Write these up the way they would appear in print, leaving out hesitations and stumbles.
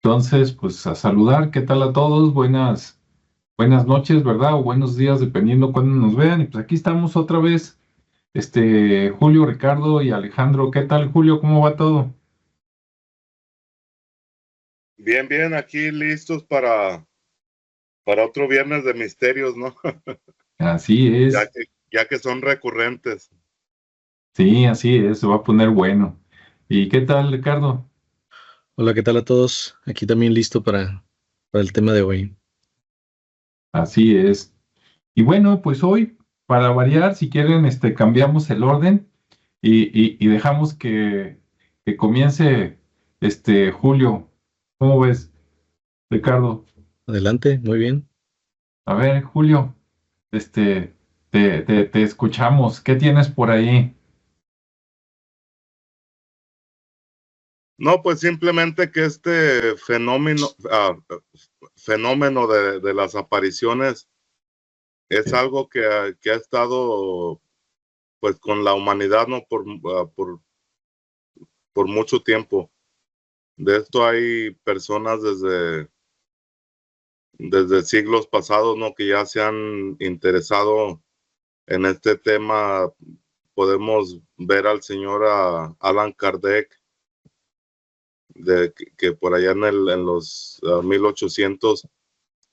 Entonces, pues a saludar, ¿qué tal a todos? Buenas noches, ¿verdad? O buenos días, dependiendo cuándo nos vean. Y pues aquí estamos otra vez, Julio, Ricardo y Alejandro. ¿Qué tal, Julio? ¿Cómo va todo? Bien, bien, aquí listos para otro viernes de misterios, ¿no? Así Ya es, que, ya que son recurrentes. sí, así es, se va a poner bueno. ¿Y qué tal, Ricardo? Hola, ¿qué tal a todos? Aquí también listo para el tema de hoy. Así es. Y bueno, pues hoy, para variar, si quieren, cambiamos el orden y dejamos que comience, Julio. ¿Cómo ves, Ricardo? Adelante, muy bien. A ver, Julio, este, te escuchamos. ¿Qué tienes por ahí? No, pues simplemente que este fenómeno de las apariciones es Eh, algo que ha estado pues con la humanidad, ¿no? Por mucho tiempo. De esto hay personas desde siglos pasados, ¿no? Que ya se han interesado en este tema. Podemos ver al señor Alan Kardec, que por allá en los 1800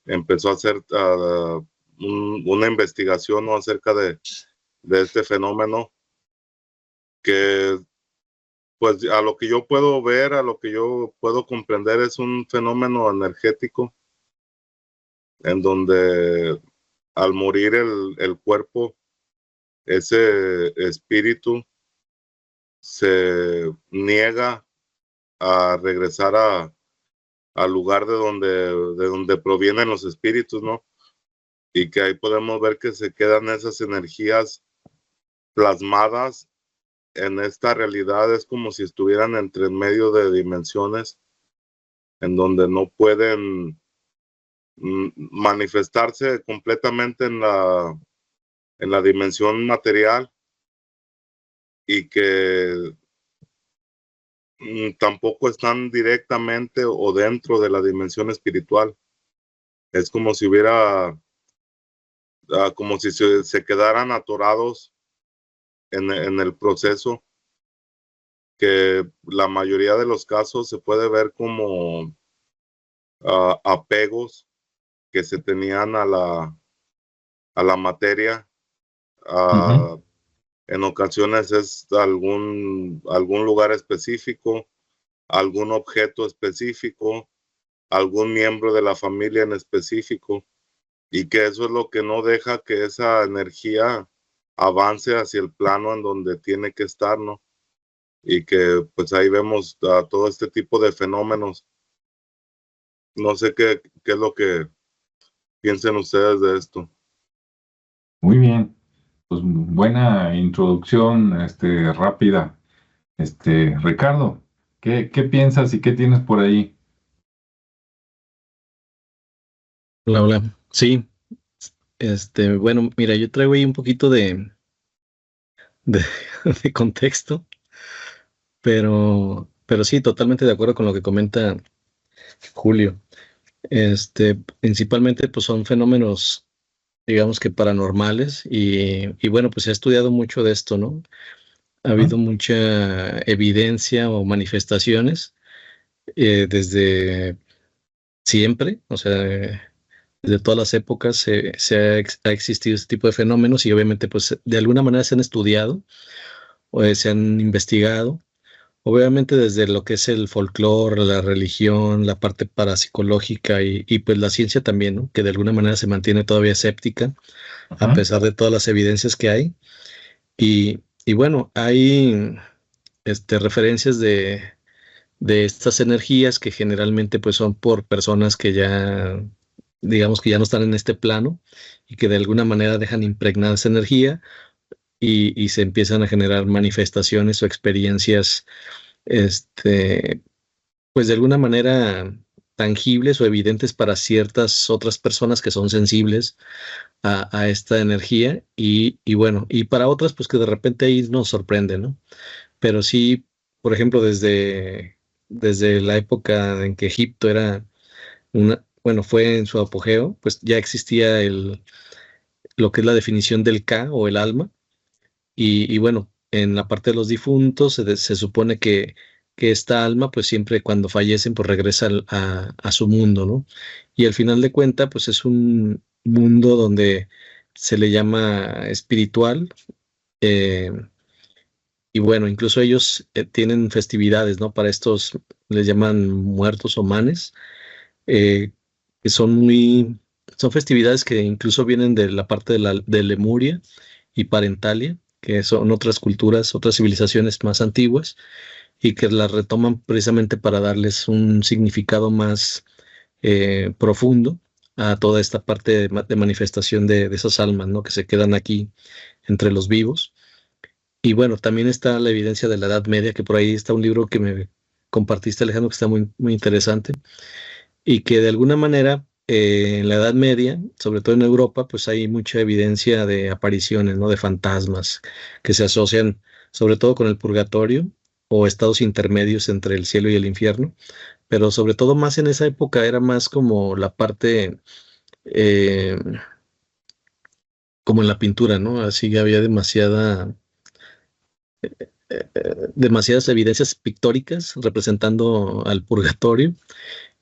empezó a hacer una investigación, ¿no? Acerca de este fenómeno, que pues a lo que yo puedo ver, a lo que yo puedo comprender, es un fenómeno energético en donde al morir el cuerpo, ese espíritu se niega a regresar al lugar de donde provienen los espíritus, ¿no? Y que ahí podemos ver que se quedan esas energías plasmadas en esta realidad. Es como si estuvieran entre medio de dimensiones en donde no pueden manifestarse completamente en la dimensión material, y que tampoco están directamente o dentro de la dimensión espiritual. Es como si hubiera, como si se quedaran atorados en el proceso, que la mayoría de los casos se puede ver como apegos que se tenían a la materia. ujú, ah, en ocasiones es algún lugar específico, algún objeto específico, algún miembro de la familia en específico, y que eso es lo que no deja que esa energía avance hacia el plano en donde tiene que estar, ¿no? Y que pues ahí vemos todo este tipo de fenómenos. No sé qué es lo que piensen ustedes de esto. Muy bien. Pues buena introducción, rápida. Ricardo, ¿qué piensas y qué tienes por ahí? Hola, hola. Sí, bueno, mira, yo traigo ahí un poquito de, de contexto, pero sí, totalmente de acuerdo con lo que comenta Julio. Principalmente, pues son fenómenos, digamos que paranormales, y bueno, pues se ha estudiado mucho de esto, ¿no? Ha ¿Mm? habido mucha evidencia o manifestaciones desde siempre, o sea, desde todas las épocas ha existido este tipo de fenómenos, y obviamente pues de alguna manera se han estudiado o se han investigado, obviamente desde lo que es el folclore, la religión, la parte parapsicológica y pues la ciencia también, ¿no? Que de alguna manera se mantiene todavía escéptica a Ujú, pesar de todas las evidencias que hay. Y bueno, hay referencias de estas energías que generalmente pues son por personas que ya, digamos que ya no están en este plano, y que de alguna manera dejan impregnada esa energía, y se empiezan a generar manifestaciones o experiencias, este, pues de alguna manera tangibles o evidentes para ciertas otras personas que son sensibles a esta energía, y bueno, y para otras pues que de repente ahí nos sorprende, ¿no? Pero sí, por ejemplo, desde la época en que Egipto era bueno, fue en su apogeo, pues ya existía lo que es la definición del Ka o el alma. Y bueno, en la parte de los difuntos se supone que esta alma, pues siempre cuando fallecen, pues regresa a su mundo, ¿no? Y al final de cuentas, pues es un mundo donde se le llama espiritual. eh, y bueno, incluso ellos tienen festividades, ¿no? Para estos les llaman muertos o manes, eh, que son festividades que incluso vienen de la parte de Lemuria y Parentalia, que son otras culturas, otras civilizaciones más antiguas, y que las retoman precisamente para darles un significado más profundo a toda esta parte de manifestación de esas almas, ¿no? Que se quedan aquí entre los vivos. Y bueno, también está la evidencia de la Edad Media, que por ahí está un libro que me compartiste, Alejandro, que está muy, muy interesante, y que de alguna manera en la Edad Media, sobre todo en Europa, pues hay mucha evidencia de apariciones, ¿no? De fantasmas que se asocian sobre todo con el purgatorio o estados intermedios entre el cielo y el infierno, pero sobre todo más en esa época era más como la parte, eh, como en la pintura, ¿no? Así que había demasiadas evidencias pictóricas representando al purgatorio.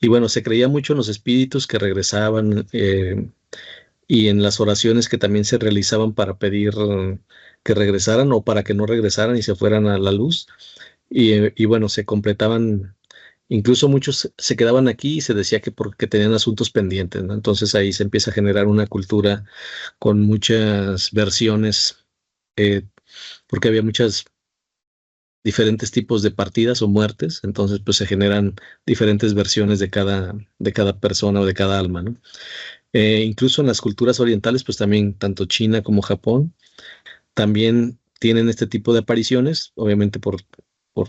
Y bueno, se creía mucho en los espíritus que regresaban, y en las oraciones que también se realizaban para pedir que regresaran o para que no regresaran y se fueran a la luz. Y bueno, se completaban, incluso muchos se quedaban aquí y se decía que porque tenían asuntos pendientes, ¿no? Entonces ahí se empieza a generar una cultura con muchas versiones, eh, porque había muchas diferentes tipos de partidas o muertes, entonces pues se generan diferentes versiones de cada persona o de cada alma, ¿no? Incluso en las culturas orientales, pues también tanto China como Japón también tienen este tipo de apariciones, obviamente por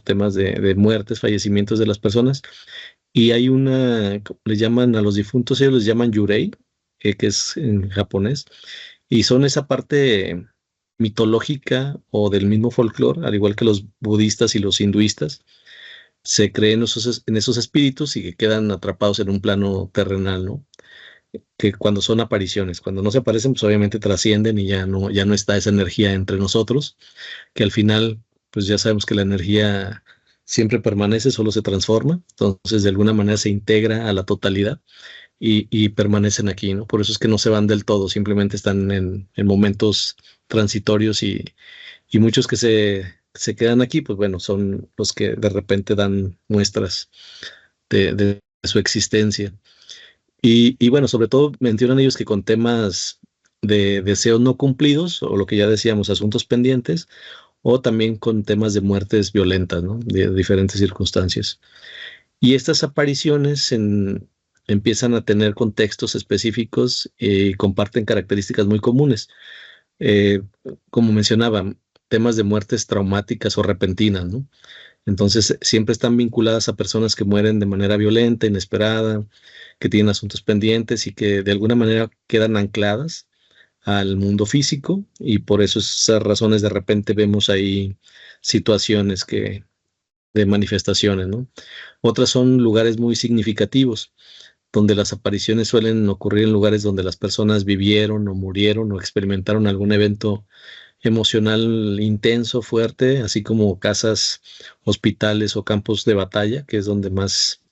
temas de muertes, fallecimientos de las personas, y hay les llaman a los difuntos, ellos les llaman yurei, que es en japonés, y son esa parte mitológica o del mismo folclore, al igual que los budistas y los hinduistas, se creen en esos espíritus y que quedan atrapados en un plano terrenal, ¿no? Que cuando son apariciones, cuando no se aparecen, pues obviamente trascienden y ya no está esa energía entre nosotros, que al final, pues ya sabemos que la energía siempre permanece, solo se transforma, entonces de alguna manera se integra a la totalidad y permanecen aquí, ¿no? Por eso es que no se van del todo, simplemente están en momentos transitorios y muchos que se quedan aquí, pues bueno, son los que de repente dan muestras de su existencia. Y bueno, sobre todo mencionan ellos que con temas de deseos no cumplidos, o lo que ya decíamos, asuntos pendientes, o también con temas de muertes violentas, ¿no? De diferentes circunstancias. Y estas apariciones empiezan a tener contextos específicos y comparten características muy comunes. Eh, Como mencionaba, temas de muertes traumáticas o repentinas, ¿no? Entonces, siempre están vinculadas a personas que mueren de manera violenta, inesperada, que tienen asuntos pendientes y que de alguna manera quedan ancladas al mundo físico, y por eso esas razones de repente vemos ahí situaciones de manifestaciones, ¿no? Otras son lugares muy significativos, donde las apariciones suelen ocurrir en lugares donde las personas vivieron o murieron o experimentaron algún evento emocional intenso, fuerte, así como casas, hospitales o campos de batalla, que es donde más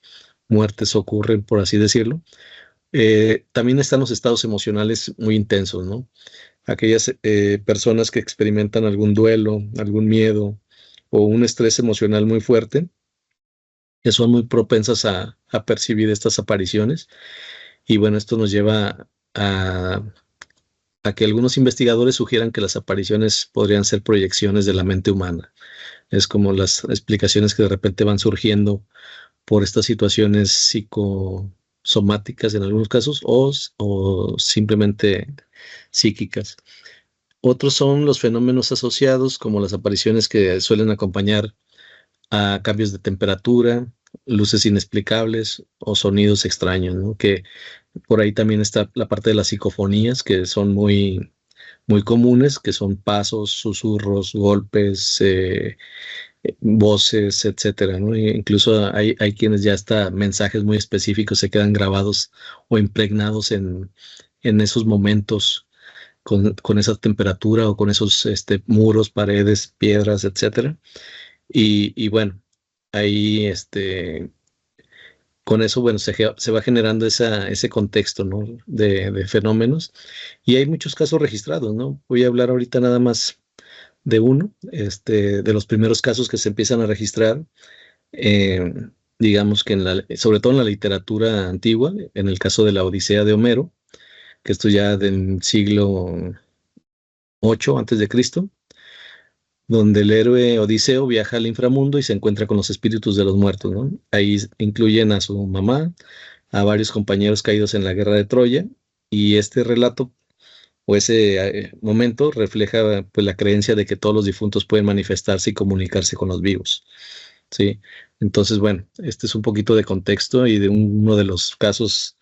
muertes ocurren, por así decirlo. También están los estados emocionales muy intensos, ¿no? Aquellas personas que experimentan algún duelo, algún miedo o un estrés emocional muy fuerte, que son muy propensas a percibir estas apariciones. Y bueno, esto nos lleva a que algunos investigadores sugieran que las apariciones podrían ser proyecciones de la mente humana. Es como las explicaciones que de repente van surgiendo por estas situaciones psicosomáticas en algunos casos o simplemente psíquicas. Otros son los fenómenos asociados, como las apariciones que suelen acompañar a cambios de temperatura, luces inexplicables o sonidos extraños, ¿no? Que por ahí también está la parte de las psicofonías, que son muy, muy comunes, que son pasos, susurros, golpes, voces, etcétera, ¿no? E incluso hay quienes ya hasta mensajes muy específicos se quedan grabados o impregnados en esos momentos con esa temperatura o con esos muros, paredes, piedras, etcétera. Y bueno, ahí con eso, bueno, se va generando ese contexto, ¿no? De fenómenos. Y hay muchos casos registrados, ¿no? Voy a hablar ahorita nada más de uno, de los primeros casos que se empiezan a registrar, eh, digamos que sobre todo en la literatura antigua, en el caso de la Odisea de Homero, que esto ya del siglo 8 antes de Cristo, donde el héroe Odiseo viaja al inframundo y se encuentra con los espíritus de los muertos, ¿no? Ahí incluyen a su mamá, a varios compañeros caídos en la guerra de Troya, y este relato o ese momento refleja pues la creencia de que todos los difuntos pueden manifestarse y comunicarse con los vivos, ¿sí? Entonces, bueno, este es un poquito de contexto y de uno de los casos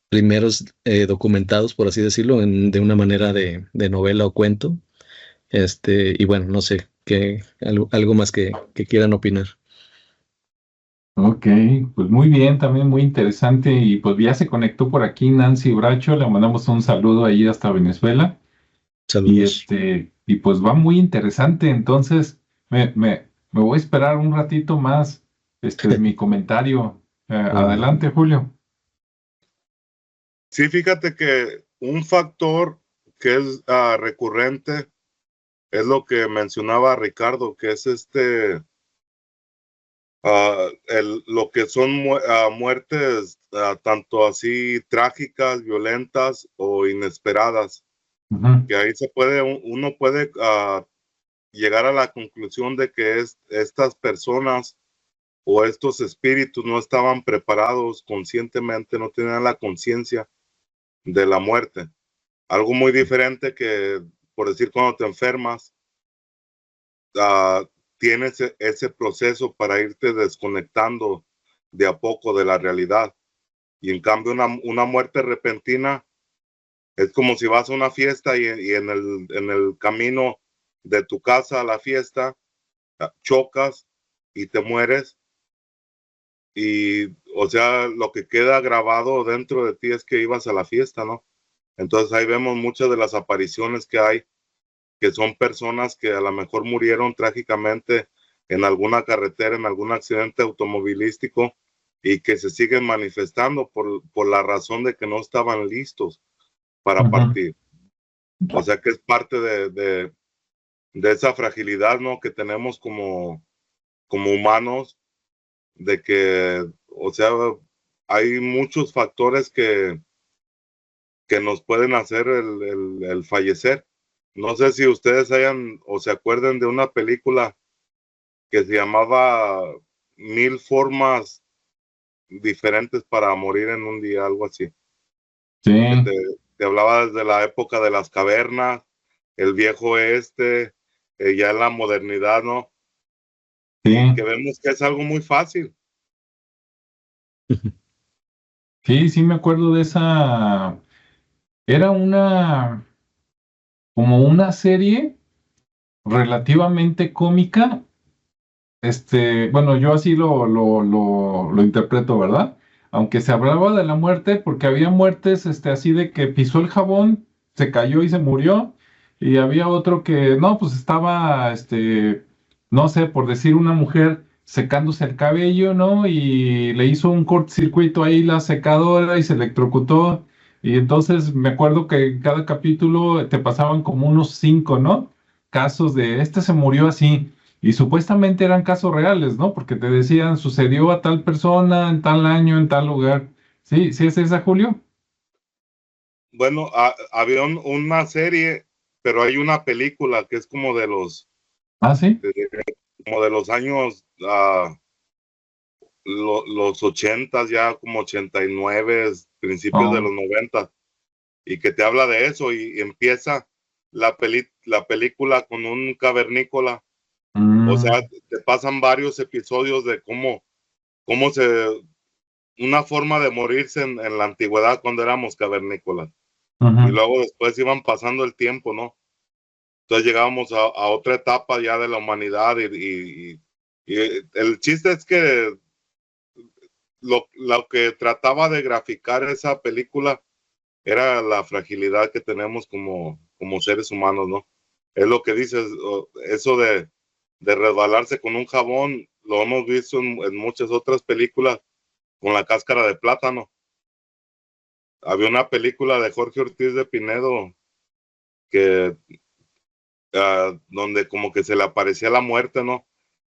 primeros documentados, por así decirlo, de una manera de novela o cuento. Y bueno, no sé, algo más que quieran opinar. Ok, pues muy bien, también muy interesante. Y pues ya se conectó por aquí Nancy Bracho, le mandamos un saludo ahí hasta Venezuela. Y Saludos. y pues va muy interesante. Entonces, me voy a esperar un ratito más, mi comentario. Adelante, Julio. Sí, fíjate que un factor que es recurrente es lo que mencionaba Ricardo, que es lo que son muertes tanto así trágicas, violentas o inesperadas, Ujú, que ahí uno puede llegar a la conclusión de que estas personas o estos espíritus no estaban preparados conscientemente, no tenían la conciencia de la muerte. Algo muy diferente que, por decir, cuando te enfermas, tienes ese proceso para irte desconectando de a poco de la realidad. Y en cambio, una muerte repentina es como si vas a una fiesta y en el camino de tu casa a la fiesta chocas y te mueres. Y, o sea, lo que queda grabado dentro de ti es que ibas a la fiesta, ¿no? Entonces ahí vemos muchas de las apariciones que hay, que son personas que a lo mejor murieron trágicamente en alguna carretera, en algún accidente automovilístico y que se siguen manifestando por la razón de que no estaban listos para ujú. partir. O sea que es parte de esa fragilidad, ¿no? Que tenemos como humanos, de que, o sea, hay muchos factores que nos pueden hacer el fallecer. No sé si ustedes hayan o se acuerden de una película que se llamaba Mil formas diferentes para morir en un día, algo así. Sí, Que te hablaba desde la época de las cavernas, el viejo oeste, ya en la modernidad, ¿no? Y que sí, vemos que es algo muy fácil. sí, sí me acuerdo de esa. Era como una serie relativamente cómica. Bueno, yo así lo interpreto, ¿verdad? Aunque se hablaba de la muerte, porque había muertes, así de que pisó el jabón, se cayó y se murió, y había otro que, no, pues estaba, no sé, por decir una mujer secándose el cabello, ¿no? Y le hizo un cortocircuito ahí la secadora y se electrocutó, y entonces me acuerdo que en cada capítulo te pasaban como unos 5, ¿no? Casos de, este se murió así. Y supuestamente eran casos reales, ¿no? Porque te decían, sucedió a tal persona, en tal año, en tal lugar. Sí, sí es esa, Julio. Bueno, había una serie, pero hay una película que es Ah, sí. como de los años, los 80, ya como 89, principios de Oh, los 90, y que te habla de eso y empieza la película con un cavernícola. O sea, mm, te pasan varios episodios de cómo una forma de morirse en la antigüedad cuando éramos cavernícolas. Y ujú, luego después iban pasando el tiempo, ¿no? Entonces llegábamos a otra etapa ya de la humanidad y el chiste es que lo que trataba de graficar esa película era la fragilidad que tenemos como seres humanos, ¿no? Es lo que dices, eso de resbalarse con un jabón, lo hemos visto en muchas otras películas con la cáscara de plátano. Había una película de Jorge Ortiz de Pinedo que donde como que se le aparecía la muerte, ¿no?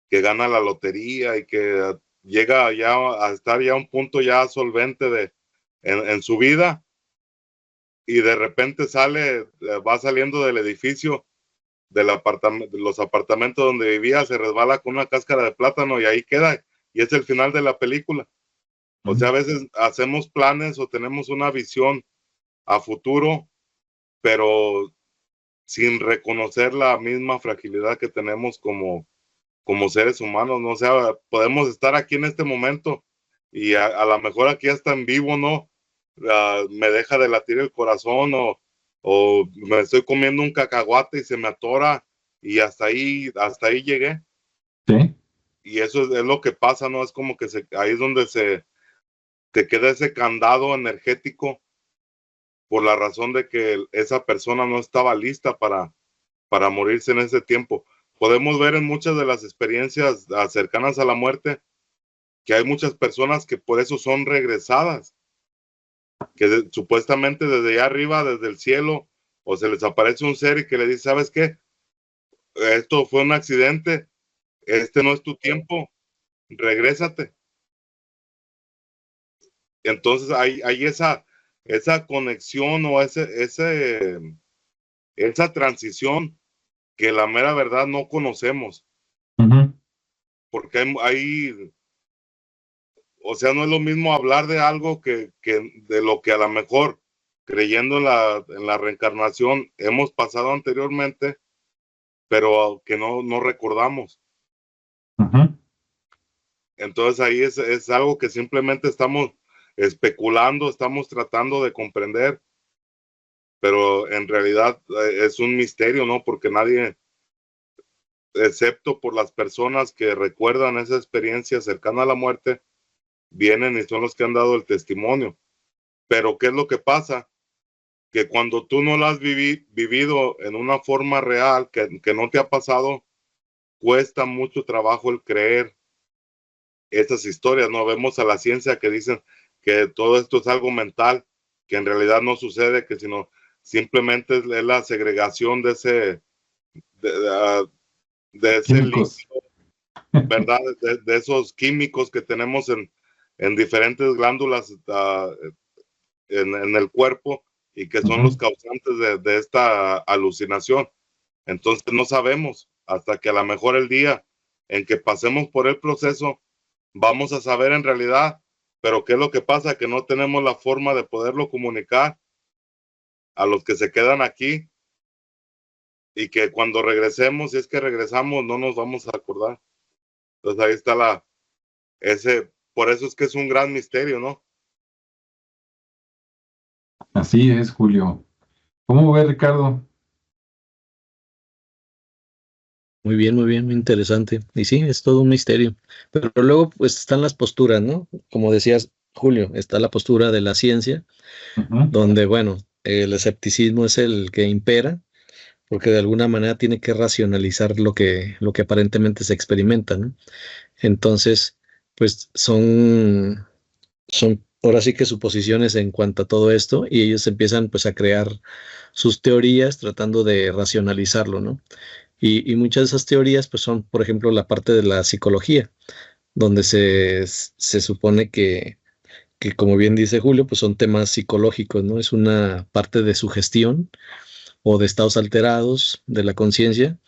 Que gana la lotería y que llega ya a estar ya a un punto ya solvente en su vida, y de repente va saliendo del edificio de los apartamentos donde vivía, se resbala con una cáscara de plátano y ahí queda, y es el final de la película. O sea, a veces hacemos planes o tenemos una visión a futuro, pero sin reconocer la misma fragilidad que tenemos como seres humanos, ¿no? O sea, podemos estar aquí en este momento y a lo mejor aquí hasta en vivo, ¿no? Me deja de latir el corazón o me estoy comiendo un cacahuate y se me atora y hasta ahí llegué. Sí. Y eso es lo que pasa, ¿no? Es como que ahí es donde te queda ese candado energético por la razón de que esa persona no estaba lista para morirse en ese tiempo. Podemos ver en muchas de las experiencias cercanas a la muerte que hay muchas personas que por eso son regresadas, que supuestamente desde allá arriba, desde el cielo, o se les aparece un ser y que le dice, ¿sabes qué? Esto fue un accidente, este no es tu tiempo, regrésate. Entonces hay esa conexión o esa transición que la mera verdad no conocemos. Porque o sea, no es lo mismo hablar de algo que de lo que a lo mejor creyendo en la reencarnación hemos pasado anteriormente, pero que no recordamos. Entonces ahí es algo que simplemente estamos especulando, estamos tratando de comprender, pero en realidad es un misterio, ¿no? Porque nadie, excepto por las personas que recuerdan esa experiencia cercana a la muerte, vienen y son los que han dado el testimonio. Pero ¿qué es lo que pasa? Que cuando tú no lo has vivido en una forma real, que no te ha pasado, cuesta mucho trabajo el creer esas historias, ¿no? Vemos a la ciencia que dicen que todo esto es algo mental, que en realidad no sucede, que sino simplemente es la segregación de ese líquido, ¿verdad? De esos químicos que tenemos en diferentes glándulas en el cuerpo y que son los causantes de esta alucinación. Entonces no sabemos hasta que a lo mejor el día en que pasemos por el proceso vamos a saber en realidad, pero ¿qué es lo que pasa? Que no tenemos la forma de poderlo comunicar a los que se quedan aquí y que cuando regresemos, si es que regresamos, no nos vamos a acordar. Entonces ahí está por eso es que es un gran misterio, ¿no? Así es, Julio. ¿Cómo ve, Ricardo? Muy bien, muy interesante. Y sí, es todo un misterio. Pero luego, pues están las posturas, ¿no? Como decías, Julio, está la postura de la ciencia, donde, bueno, el escepticismo es el que impera, porque de alguna manera tiene que racionalizar lo que aparentemente se experimenta, ¿no? Entonces, pues son ahora sí que suposiciones en cuanto a todo esto, y ellos empiezan pues a crear sus teorías tratando de racionalizarlo, ¿no? Y muchas de esas teorías pues son, por ejemplo, la parte de la psicología, donde se supone que como bien dice Julio, pues son temas psicológicos, ¿no? Es una parte de sugestión o de estados alterados de la conciencia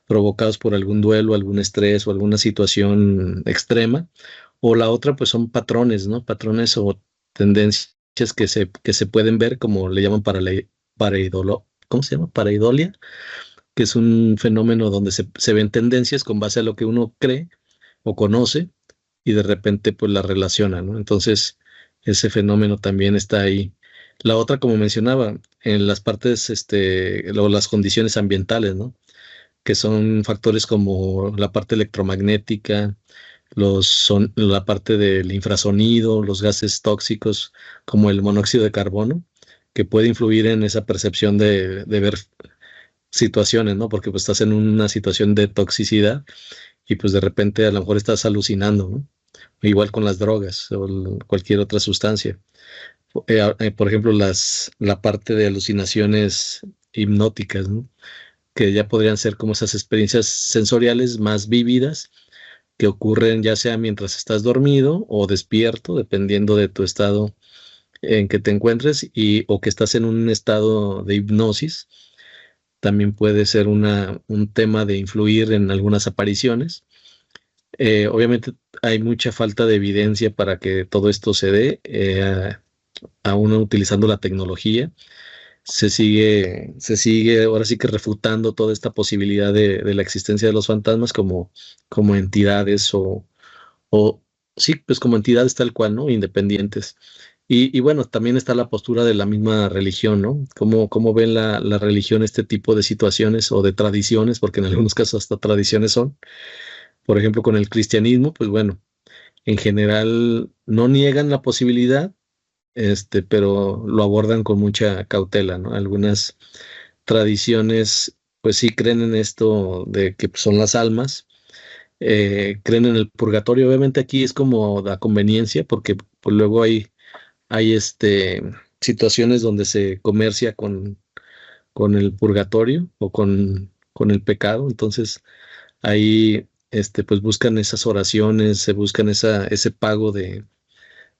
provocados por algún duelo, algún estrés o alguna situación extrema. O la otra, pues son patrones, ¿no? Patrones o tendencias que se pueden ver, como le llaman ¿cómo se llama? Pareidolia, que es un fenómeno donde se ven tendencias con base a lo que uno cree o conoce y de repente pues la relaciona, ¿no? Entonces ese fenómeno también está ahí La otra, como mencionaba, en las partes, o las condiciones ambientales, ¿no? Que son factores como la parte electromagnética, la parte del infrasonido, los gases tóxicos como el monóxido de carbono, que puede influir en esa percepción de ver situaciones, ¿no? Porque pues estás en una situación de toxicidad y pues de repente a lo mejor estás alucinando, ¿no? Igual con las drogas o cualquier otra sustancia. Por ejemplo, la parte de alucinaciones hipnóticas, ¿no? Que ya podrían ser como esas experiencias sensoriales más vívidas que ocurren ya sea mientras estás dormido o despierto, dependiendo de tu estado en que te encuentres o que estás en un estado de hipnosis. También puede ser un tema de influir en algunas apariciones. Obviamente hay mucha falta de evidencia para que todo esto se dé, aún utilizando la tecnología. Se sigue ahora sí que refutando toda esta posibilidad de la existencia de los fantasmas como entidades o sí, pues como entidades tal cual, ¿no? Independientes. Y bueno, también está la postura de la misma religión, ¿no? ¿Cómo ven la religión este tipo de situaciones o de tradiciones? Porque en algunos casos hasta tradiciones son. Por ejemplo, con el cristianismo, pues bueno, en general no niegan la posibilidad, pero lo abordan con mucha cautela, ¿no? Algunas tradiciones, pues sí creen en esto de que pues, son las almas, creen en el purgatorio. Obviamente aquí es como la conveniencia, porque pues, luego hay situaciones donde se comercia con el purgatorio o con el pecado. Entonces ahí pues buscan esas oraciones, se buscan ese pago de,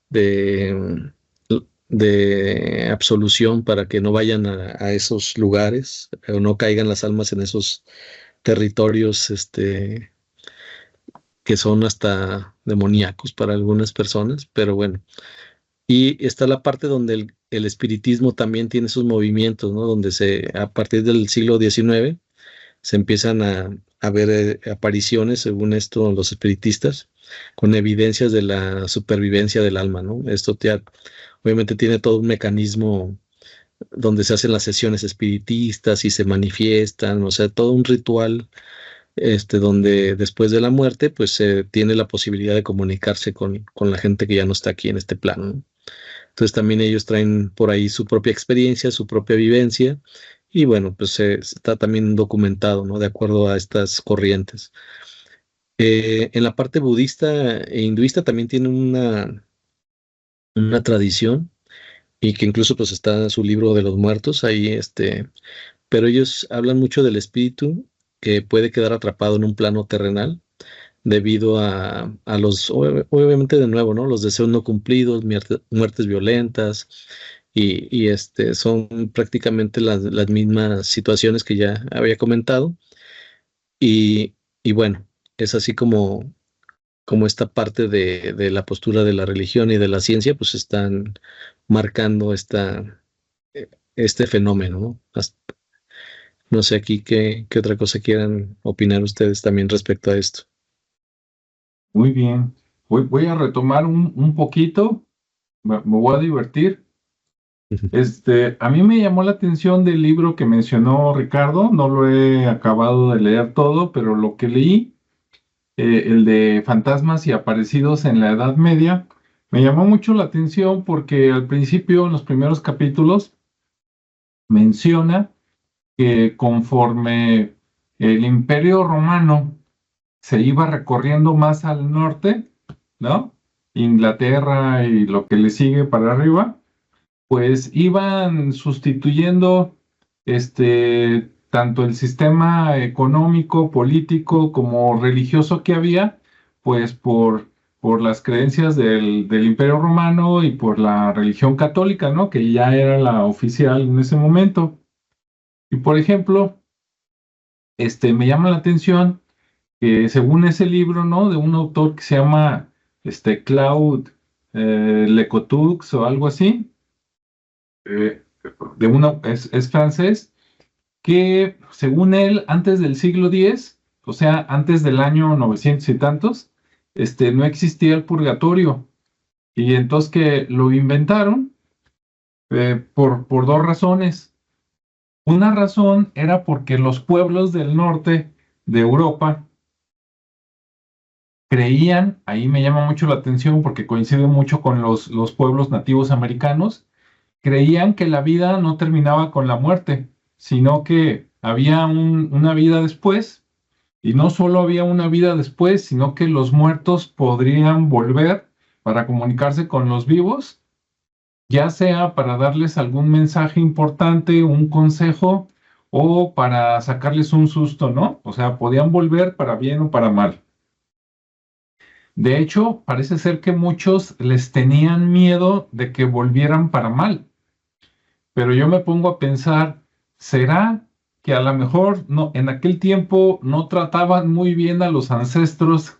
de absolución para que no vayan a esos lugares o no caigan las almas en esos territorios que son hasta demoníacos para algunas personas, pero bueno. Y está la parte donde el espiritismo también tiene sus movimientos, ¿no? Donde a partir del siglo XIX se empiezan a ver apariciones, según esto, los espiritistas, con evidencias de la supervivencia del alma, ¿no? Esto obviamente tiene todo un mecanismo donde se hacen las sesiones espiritistas y se manifiestan, o sea, todo un ritual, donde después de la muerte, pues se tiene la posibilidad de comunicarse con la gente que ya no está aquí en este plano, ¿no? Entonces también ellos traen por ahí su propia experiencia, su propia vivencia, y bueno, pues está también documentado, ¿no? De acuerdo a estas corrientes. En la parte budista e hinduista también tienen una tradición, y que incluso pues está su libro de los muertos ahí, pero ellos hablan mucho del espíritu que puede quedar atrapado en un plano terrenal debido a obviamente de nuevo, ¿no? Los deseos no cumplidos, muertes violentas, y son prácticamente las mismas situaciones que ya había comentado. Y bueno, es así como esta parte de la postura de la religión y de la ciencia, pues están marcando este fenómeno, ¿no? No sé aquí qué otra cosa quieran opinar ustedes también respecto a esto. Muy bien. Voy a retomar un poquito, me voy a divertir. A mí me llamó la atención del libro que mencionó Ricardo, no lo he acabado de leer todo, pero lo que leí, el de Fantasmas y Aparecidos en la Edad Media, me llamó mucho la atención porque al principio, en los primeros capítulos, menciona que conforme el Imperio Romano se iba recorriendo más al norte, ¿no? Inglaterra y lo que le sigue para arriba, pues iban sustituyendo tanto el sistema económico, político como religioso que había, pues por las creencias del Imperio Romano y por la religión católica, ¿no? Que ya era la oficial en ese momento. Y por ejemplo, me llama la atención que según ese libro, ¿no? De un autor que se llama Claude Lecoux o algo así, eh, es francés, que según él, antes del siglo X, o sea, antes del año 900 y tantos, no existía el purgatorio. Y entonces que lo inventaron por dos razones. Una razón era porque los pueblos del norte de Europa creían, ahí me llama mucho la atención porque coincide mucho con los pueblos nativos americanos, creían que la vida no terminaba con la muerte, sino que había una vida después, y no solo había una vida después, sino que los muertos podrían volver para comunicarse con los vivos, ya sea para darles algún mensaje importante, un consejo, o para sacarles un susto, ¿no? O sea, podían volver para bien o para mal. De hecho, parece ser que muchos les tenían miedo de que volvieran para mal. Pero yo me pongo a pensar, ¿será que a lo mejor no, en aquel tiempo no trataban muy bien a los ancestros?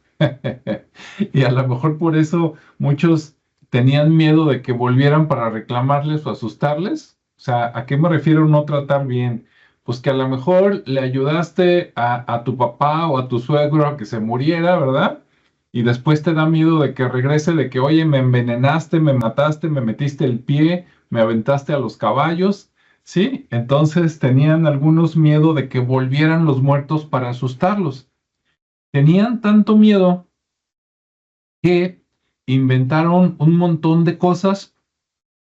Y a lo mejor por eso muchos tenían miedo de que volvieran para reclamarles o asustarles. O sea, ¿a qué me refiero no tratar bien? Pues que a lo mejor le ayudaste a tu papá o a tu suegro a que se muriera, ¿verdad? Y después te da miedo de que regrese, de que, oye, me envenenaste, me mataste, me metiste el pie, me aventaste a los caballos, ¿sí? Entonces tenían algunos miedo de que volvieran los muertos para asustarlos. Tenían tanto miedo que inventaron un montón de cosas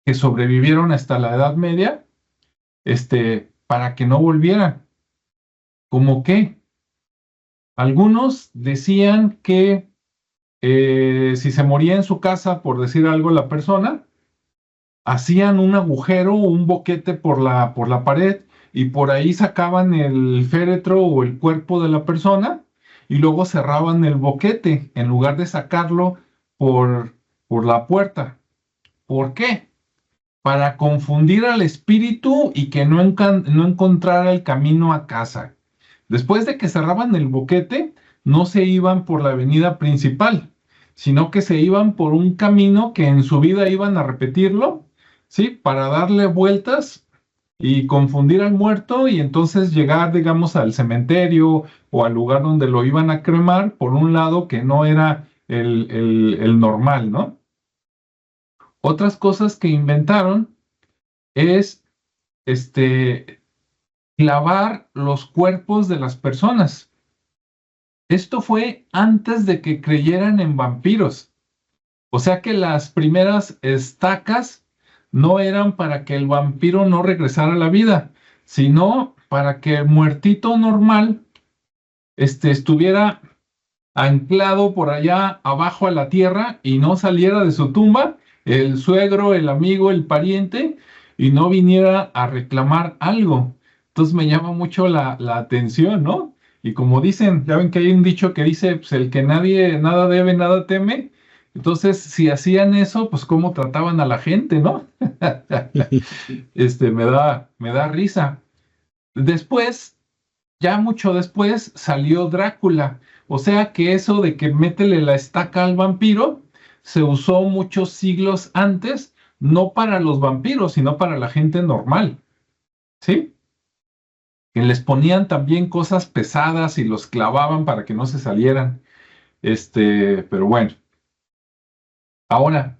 que sobrevivieron hasta la Edad Media, para que no volvieran. ¿Cómo qué? Algunos decían que si se moría en su casa, por decir algo, la persona, hacían un agujero o un boquete por la pared y por ahí sacaban el féretro o el cuerpo de la persona y luego cerraban el boquete en lugar de sacarlo por, por la puerta. ¿Por qué? Para confundir al espíritu y que no encontrara el camino a casa. Después de que cerraban el boquete, no se iban por la avenida principal, sino que se iban por un camino que en su vida iban a repetirlo, ¿sí? Para darle vueltas y confundir al muerto y entonces llegar, digamos, al cementerio o al lugar donde lo iban a cremar por un lado que no era el normal, ¿no? Otras cosas que inventaron es, clavar los cuerpos de las personas. Esto fue antes de que creyeran en vampiros. O sea que las primeras estacas no eran para que el vampiro no regresara a la vida, sino para que el muertito normal estuviera anclado por allá abajo a la tierra y no saliera de su tumba, el suegro, el amigo, el pariente, y no viniera a reclamar algo. Entonces me llama mucho la atención, ¿no? Y como dicen, ya ven que hay un dicho que dice, pues el que nada debe, nada teme. Entonces, si hacían eso, pues cómo trataban a la gente, ¿no? Me da risa. Después, ya mucho después, salió Drácula. O sea que eso de que métele la estaca al vampiro se usó muchos siglos antes, no para los vampiros, sino para la gente normal, ¿sí? Que les ponían también cosas pesadas y los clavaban para que no se salieran. Pero bueno. Ahora,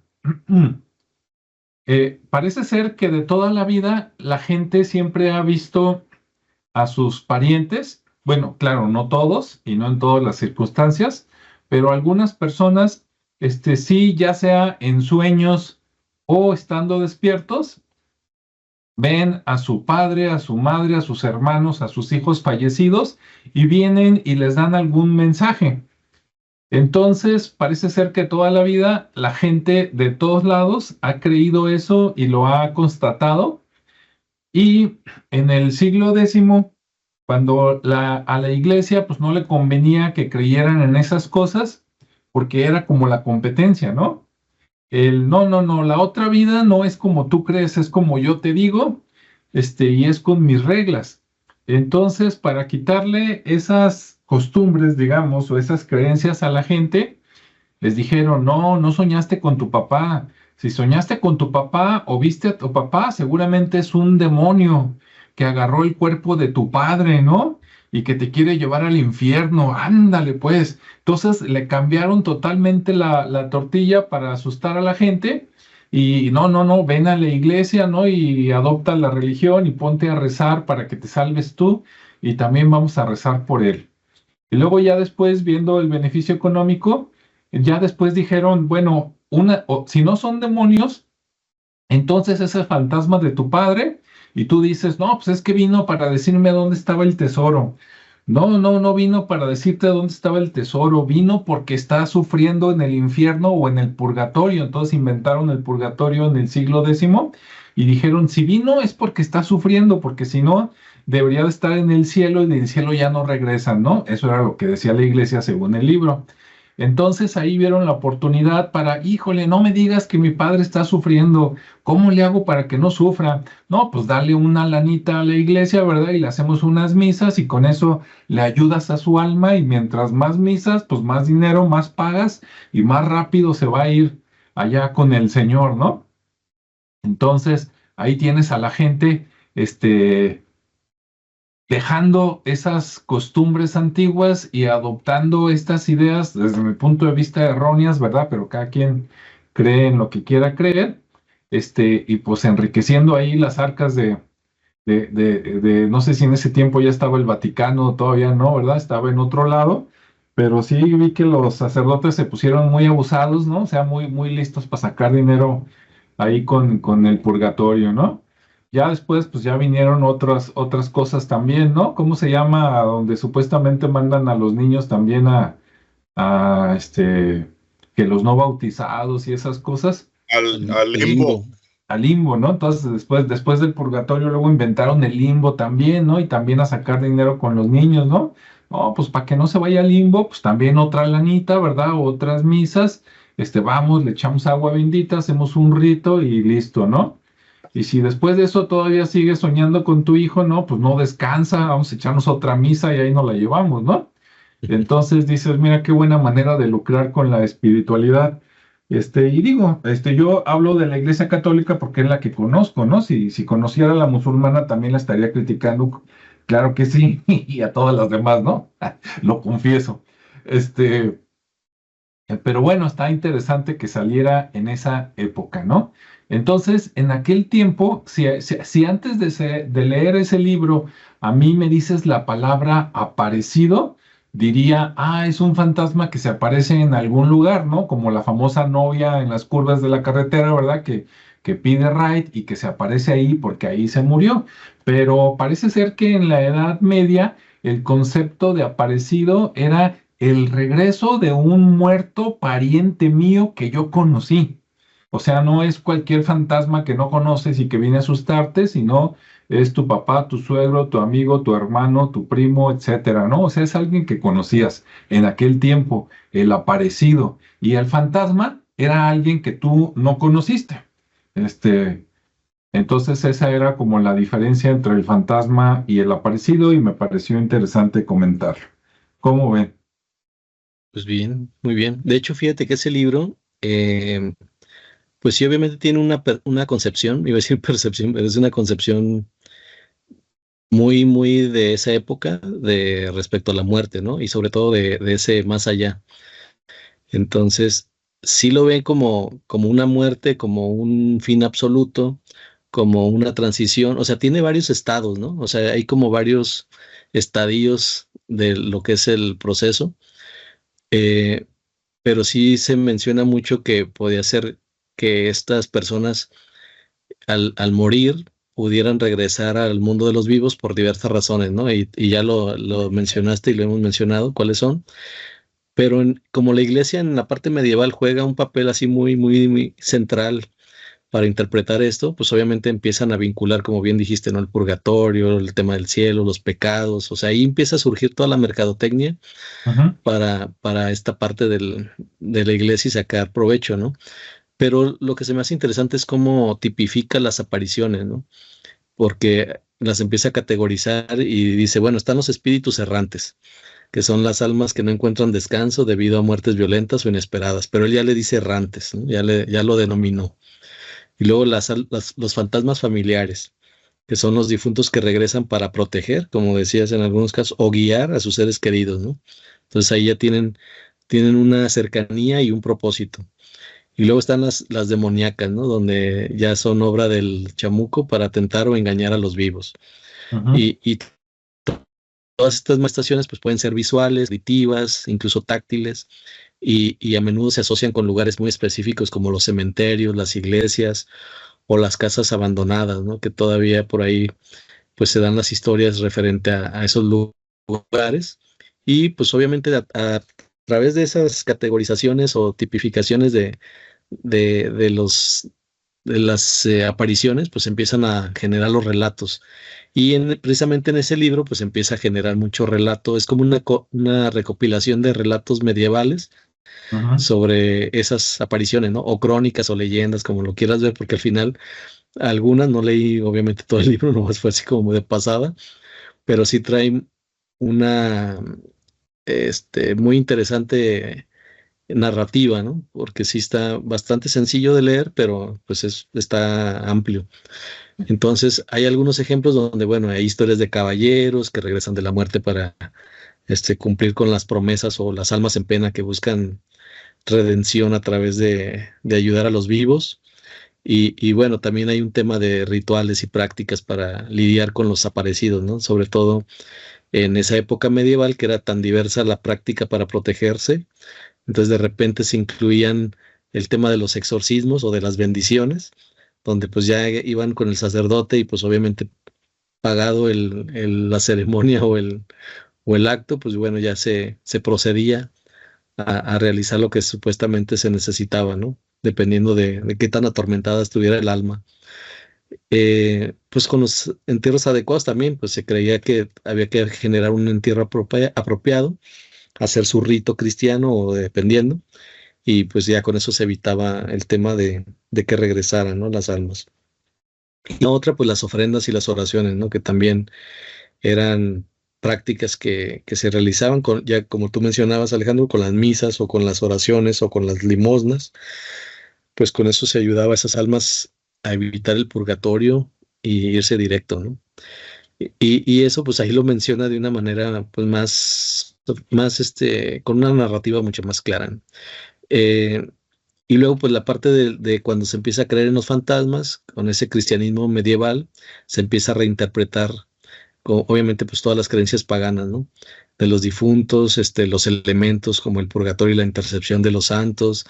parece ser que de toda la vida la gente siempre ha visto a sus parientes, bueno, claro, no todos y no en todas las circunstancias, pero algunas personas, sí, ya sea en sueños o estando despiertos, ven a su padre, a su madre, a sus hermanos, a sus hijos fallecidos y vienen y les dan algún mensaje. Entonces, parece ser que toda la vida la gente de todos lados ha creído eso y lo ha constatado. Y en el siglo X, cuando a la iglesia pues no le convenía que creyeran en esas cosas, porque era como la competencia, ¿no? No, la otra vida no es como tú crees, es como yo te digo, y es con mis reglas. Entonces, para quitarle esas costumbres, digamos, o esas creencias a la gente, les dijeron, no soñaste con tu papá. Si soñaste con tu papá o viste a tu papá, seguramente es un demonio que agarró el cuerpo de tu padre, ¿no? Y que te quiere llevar al infierno. Ándale, pues. Entonces le cambiaron totalmente la tortilla para asustar a la gente y no, ven a la iglesia, ¿no? Y adopta la religión y ponte a rezar para que te salves tú y también vamos a rezar por él. Y luego ya después, viendo el beneficio económico, ya después dijeron, bueno, si no son demonios, entonces ese fantasma de tu padre, y tú dices, no, pues es que vino para decirme dónde estaba el tesoro. No vino para decirte dónde estaba el tesoro, vino porque está sufriendo en el infierno o en el purgatorio. Entonces inventaron el purgatorio en el siglo X y dijeron, si vino es porque está sufriendo, porque si no, debería de estar en el cielo y del cielo ya no regresan, ¿no? Eso era lo que decía la iglesia según el libro. Entonces ahí vieron la oportunidad para, híjole, no me digas que mi padre está sufriendo, ¿cómo le hago para que no sufra? No, pues dale una lanita a la iglesia, ¿verdad? Y le hacemos unas misas y con eso le ayudas a su alma y mientras más misas, pues más dinero, más pagas y más rápido se va a ir allá con el Señor, ¿no? Entonces ahí tienes a la gente, dejando esas costumbres antiguas y adoptando estas ideas desde mi punto de vista erróneas, ¿verdad? Pero cada quien cree en lo que quiera creer, y pues enriqueciendo ahí las arcas no sé si en ese tiempo ya estaba el Vaticano, todavía no, ¿verdad? Estaba en otro lado, pero sí vi que los sacerdotes se pusieron muy abusados, ¿no? O sea, muy listos para sacar dinero ahí con el purgatorio, ¿no? Ya después, pues ya vinieron otras cosas también, ¿no? ¿Cómo se llama? A donde supuestamente mandan a los niños también a que los no bautizados y esas cosas, Al limbo. al limbo, ¿no? Entonces, después del purgatorio, luego inventaron el limbo también, ¿no? Y también a sacar dinero con los niños, ¿no? No, pues para que no se vaya al limbo, pues también otra lanita, ¿verdad? Otras misas, vamos, le echamos agua bendita, hacemos un rito y listo, ¿no? Y si después de eso todavía sigues soñando con tu hijo, no, pues no descansa, vamos a echarnos otra misa y ahí nos la llevamos, ¿no? Entonces dices, mira qué buena manera de lucrar con la espiritualidad. Y digo, yo hablo de la Iglesia Católica porque es la que conozco, ¿no? Si conociera a la musulmana también la estaría criticando, claro que sí, y a todas las demás, ¿no? Lo confieso. Pero bueno, está interesante que saliera en esa época, ¿no? Entonces, en aquel tiempo, si antes de leer ese libro a mí me dices la palabra aparecido, diría, es un fantasma que se aparece en algún lugar, ¿no? Como la famosa novia en las curvas de la carretera, ¿verdad? Que pide ride y que se aparece ahí porque ahí se murió. Pero parece ser que en la Edad Media el concepto de aparecido era el regreso de un muerto pariente mío que yo conocí. O sea, no es cualquier fantasma que no conoces y que viene a asustarte, sino es tu papá, tu suegro, tu amigo, tu hermano, tu primo, etcétera, ¿no? O sea, es alguien que conocías en aquel tiempo, el aparecido. Y el fantasma era alguien que tú no conociste. Entonces esa era como la diferencia entre el fantasma y el aparecido y me pareció interesante comentarlo. ¿Cómo ven? Pues bien, muy bien. De hecho, fíjate que ese libro, pues sí, obviamente tiene una concepción, iba a decir percepción, pero es una concepción muy de esa época de respecto a la muerte, ¿no? Y sobre todo de ese más allá. Entonces, sí lo ve como una muerte, como un fin absoluto, como una transición, o sea, tiene varios estados, ¿no? O sea, hay como varios estadios de lo que es el proceso. Eh, pero sí se menciona mucho que podía ser que estas personas al morir pudieran regresar al mundo de los vivos por diversas razones, ¿no? Y ya lo mencionaste y lo hemos mencionado, cuáles son. Pero como la iglesia en la parte medieval juega un papel así muy central para interpretar esto, pues obviamente empiezan a vincular, como bien dijiste, ¿no? El purgatorio, el tema del cielo, los pecados, o sea, ahí empieza a surgir toda la mercadotecnia Ujú. para esta parte de la iglesia y sacar provecho, ¿no? Pero lo que se me hace interesante es cómo tipifica las apariciones, ¿no? Porque las empieza a categorizar y dice, bueno, están los espíritus errantes, que son las almas que no encuentran descanso debido a muertes violentas o inesperadas, pero él ya le dice errantes, ¿no? Ya lo denominó. Y luego los fantasmas familiares, que son los difuntos que regresan para proteger, como decías en algunos casos, o guiar a sus seres queridos, ¿no? Entonces ahí ya tienen una cercanía y un propósito. Y luego están las demoníacas, ¿no? Donde ya son obra del chamuco para tentar o engañar a los vivos. Ujú. Y todas estas manifestaciones pues pueden ser visuales, auditivas, incluso táctiles, y a menudo se asocian con lugares muy específicos como los cementerios, las iglesias o las casas abandonadas, ¿no? Que todavía por ahí pues se dan las historias referente a esos lugares. Y pues obviamente a través de esas categorizaciones o tipificaciones de los de las apariciones, pues empiezan a generar los relatos. Y precisamente en ese libro, pues empieza a generar mucho relato. Es como una recopilación de relatos medievales Ujú. sobre esas apariciones, ¿no? O crónicas o leyendas, como lo quieras ver, porque al final algunas no leí, obviamente, todo el libro, nomás fue así como de pasada, pero sí trae una, muy interesante narrativa, ¿no? Porque sí está bastante sencillo de leer, pero pues está amplio. Entonces, hay algunos ejemplos donde, bueno, hay historias de caballeros que regresan de la muerte para cumplir con las promesas o las almas en pena que buscan redención a través de ayudar a los vivos. Y bueno, también hay un tema de rituales y prácticas para lidiar con los aparecidos, ¿no? Sobre todo en esa época medieval que era tan diversa la práctica para protegerse. Entonces de repente se incluían el tema de los exorcismos o de las bendiciones, donde pues ya iban con el sacerdote y pues obviamente pagado la ceremonia o el acto, pues bueno, ya se procedía a realizar lo que supuestamente se necesitaba, ¿no? Dependiendo de qué tan atormentada estuviera el alma. Pues con los entierros adecuados también, pues se creía que había que generar un entierro apropiado, hacer su rito cristiano o dependiendo, y pues ya con eso se evitaba el tema de que regresaran, ¿no? Las almas. Y la otra, pues las ofrendas y las oraciones, ¿no? Que también eran prácticas que se realizaban con, ya como tú mencionabas, Alejandro, con las misas o con las oraciones o con las limosnas, pues con eso se ayudaba a esas almas a evitar el purgatorio y irse directo, ¿no? Y eso, pues ahí lo menciona de una manera, pues más, con una narrativa mucho más clara, ¿no? Eh, y luego, pues la parte de cuando se empieza a creer en los fantasmas, con ese cristianismo medieval, se empieza a reinterpretar, obviamente, pues todas las creencias paganas, ¿no? De los difuntos, los elementos como el purgatorio y la intercepción de los santos,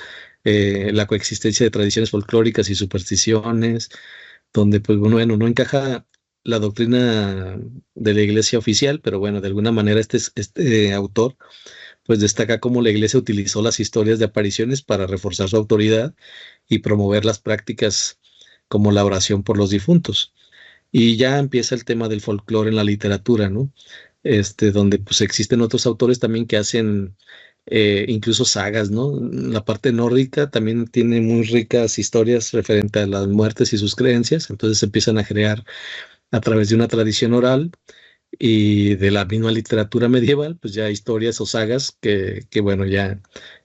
la coexistencia de tradiciones folclóricas y supersticiones, donde, pues bueno, no encaja la doctrina de la iglesia oficial, pero bueno, de alguna manera este autor pues destaca cómo la iglesia utilizó las historias de apariciones para reforzar su autoridad y promover las prácticas como la oración por los difuntos. Y ya empieza el tema del folclore en la literatura, ¿no? Donde pues existen otros autores también que hacen incluso sagas, ¿no? La parte nórdica también tiene muy ricas historias referente a las muertes y sus creencias, entonces se empiezan a crear a través de una tradición oral y de la misma literatura medieval, pues ya historias o sagas que bueno, ya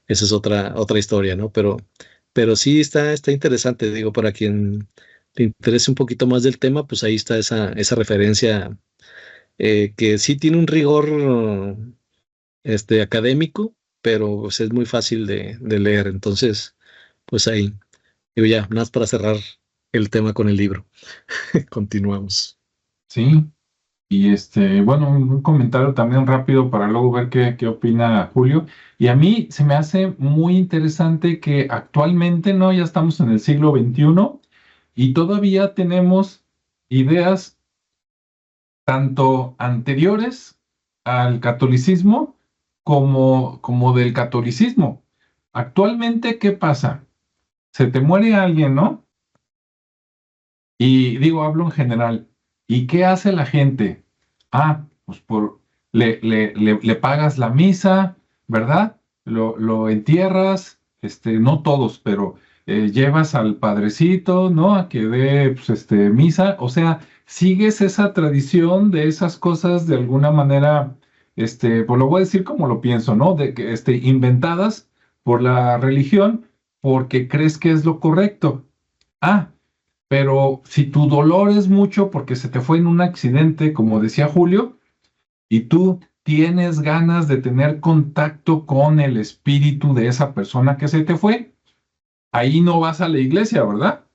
esa es otra historia, ¿no? Pero sí está interesante, digo, para quien le interese un poquito más del tema, pues ahí está esa referencia que sí tiene un rigor académico, pero pues, es muy fácil de leer. Entonces, pues ahí, digo ya, nada más para cerrar el tema con el libro. Continuamos. Sí, y bueno, un comentario también rápido para luego ver qué opina Julio. Y a mí se me hace muy interesante que actualmente, ¿no? Ya estamos en el siglo XXI y todavía tenemos ideas tanto anteriores al catolicismo como del catolicismo. Actualmente, ¿qué pasa? Se te muere alguien, ¿no? Y digo, hablo en general. ¿Y qué hace la gente? Ah, pues le pagas la misa, ¿verdad? Lo entierras, no todos, pero llevas al padrecito, ¿no? A que dé, pues, misa. O sea, sigues esa tradición de esas cosas de alguna manera, pues lo voy a decir como lo pienso, ¿no? De que, inventadas por la religión porque crees que es lo correcto. Ah, pero si tu dolor es mucho porque se te fue en un accidente, como decía Julio, y tú tienes ganas de tener contacto con el espíritu de esa persona que se te fue, ahí no vas a la iglesia, ¿verdad?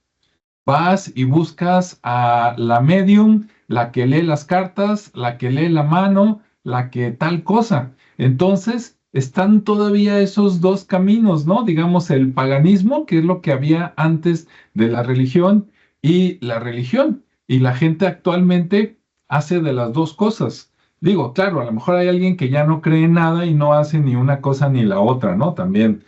Vas y buscas a la medium, la que lee las cartas, la que lee la mano, la que tal cosa. Entonces, están todavía esos dos caminos, ¿no? Digamos, el paganismo, que es lo que había antes de la religión, y la religión. Y la gente actualmente hace de las dos cosas. Digo, claro, a lo mejor hay alguien que ya no cree en nada y no hace ni una cosa ni la otra, ¿no? También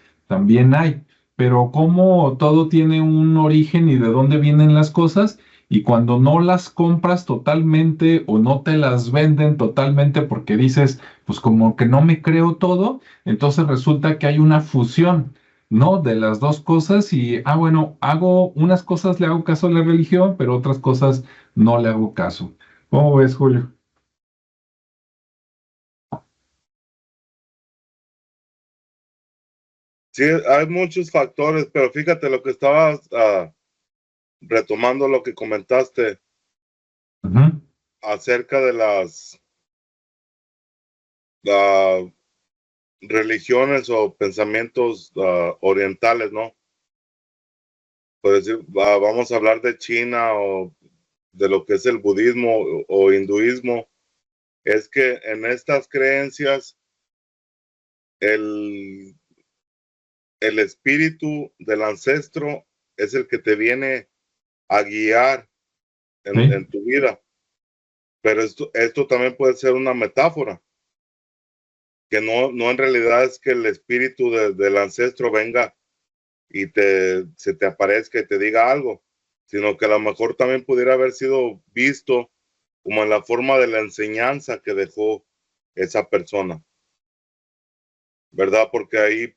hay, pero como todo tiene un origen y de dónde vienen las cosas, y cuando no las compras totalmente o no te las venden totalmente porque dices, pues como que no me creo todo, entonces resulta que hay una fusión, ¿no? De las dos cosas y, bueno, hago unas cosas, le hago caso a la religión, pero otras cosas no le hago caso. ¿Cómo ves, Julio? Sí, hay muchos factores, pero fíjate lo que estabas retomando lo que comentaste Ujú. acerca de las ah, religiones o pensamientos orientales, ¿no? Por decir, vamos a hablar de China o de lo que es el budismo o hinduismo, es que en estas creencias el, el espíritu del ancestro es el que te viene a guiar Sí, en tu vida. Pero esto también puede ser una metáfora, que no en realidad es que el espíritu del ancestro venga y se te aparezca y te diga algo, sino que a lo mejor también pudiera haber sido visto como en la forma de la enseñanza que dejó esa persona, ¿verdad? Porque ahí,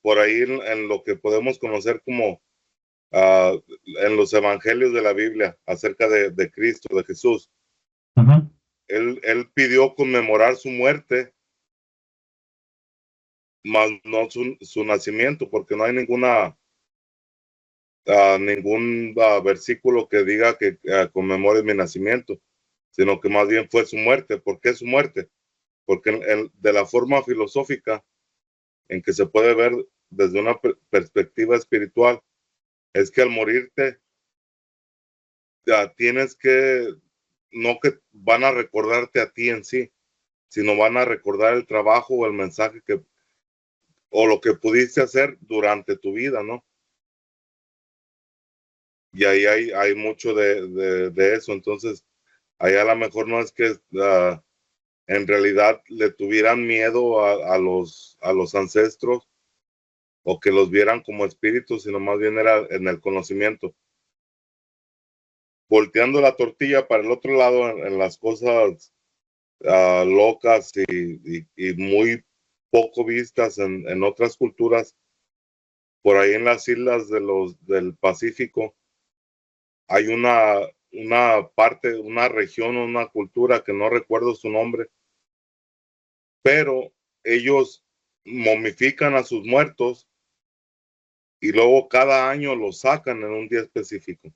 por ahí en lo que podemos conocer como en los evangelios de la Biblia acerca de Cristo, de Jesús, ujú, él pidió conmemorar su muerte, más no su nacimiento, porque no hay ningún versículo que diga que conmemore mi nacimiento, sino que más bien fue su muerte. ¿Por qué su muerte? Porque de la forma filosófica en que se puede ver desde una perspectiva espiritual, es que al morirte tienes que, no que van a recordarte a ti en sí, sino van a recordar el trabajo o el mensaje o lo que pudiste hacer durante tu vida, ¿no? Y ahí hay mucho de eso. Entonces, ahí a lo mejor no es que en realidad le tuvieran miedo a los ancestros o que los vieran como espíritus, sino más bien era en el conocimiento. Volteando la tortilla para el otro lado en las cosas locas y muy poco vistas en otras culturas, por ahí en las islas del Pacífico, hay una parte, una región, una cultura que no recuerdo su nombre, pero ellos momifican a sus muertos y luego cada año los sacan en un día específico.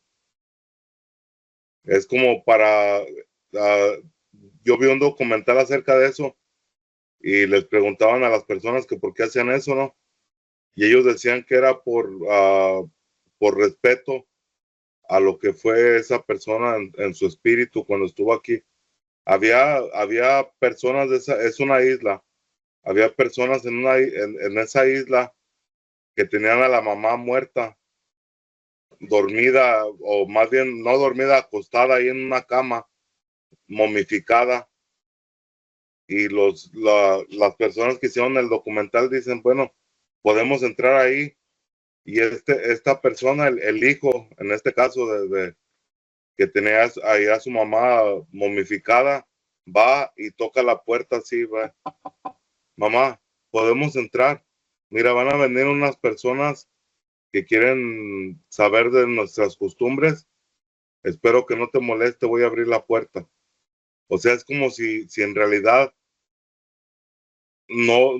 Es como yo vi un documental acerca de eso y les preguntaban a las personas que por qué hacían eso, ¿no? Y ellos decían que era por respeto a lo que fue esa persona en su espíritu cuando estuvo aquí. Había personas es una isla, había personas en esa isla que tenían a la mamá muerta, dormida, o más bien no dormida, acostada ahí en una cama, momificada. Y las personas que hicieron el documental dicen, bueno, podemos entrar ahí y esta persona, el hijo, en este caso que tenía ahí a su mamá momificada, va y toca la puerta así, va, mamá, podemos entrar. Mira, van a venir unas personas que quieren saber de nuestras costumbres. Espero que no te moleste, voy a abrir la puerta. O sea, es como si en realidad no,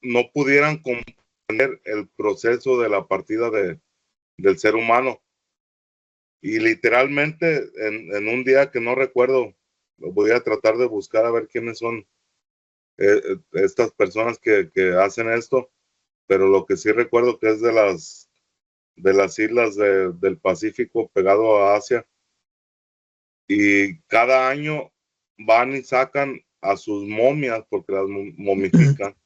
no pudieran comprender el proceso de la partida del ser humano. Y literalmente en un día que no recuerdo, voy a tratar de buscar a ver quiénes son estas personas que hacen esto, pero lo que sí recuerdo que es de las de las islas del Pacífico pegado a Asia, y cada año van y sacan a sus momias porque las momifican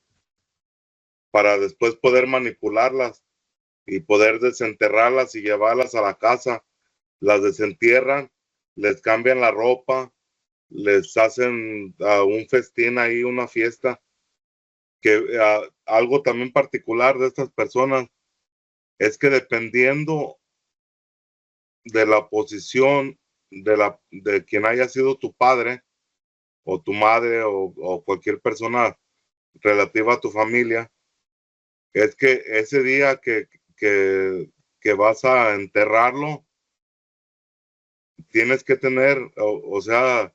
para después poder manipularlas y poder desenterrarlas y llevarlas a la casa. Las desentierran, les cambian la ropa, les hacen un festín ahí, una fiesta. Que algo también particular de estas personas es que dependiendo de la posición de quien haya sido tu padre o tu madre o cualquier persona relativa a tu familia, es que ese día que vas a enterrarlo, tienes que tener, o sea,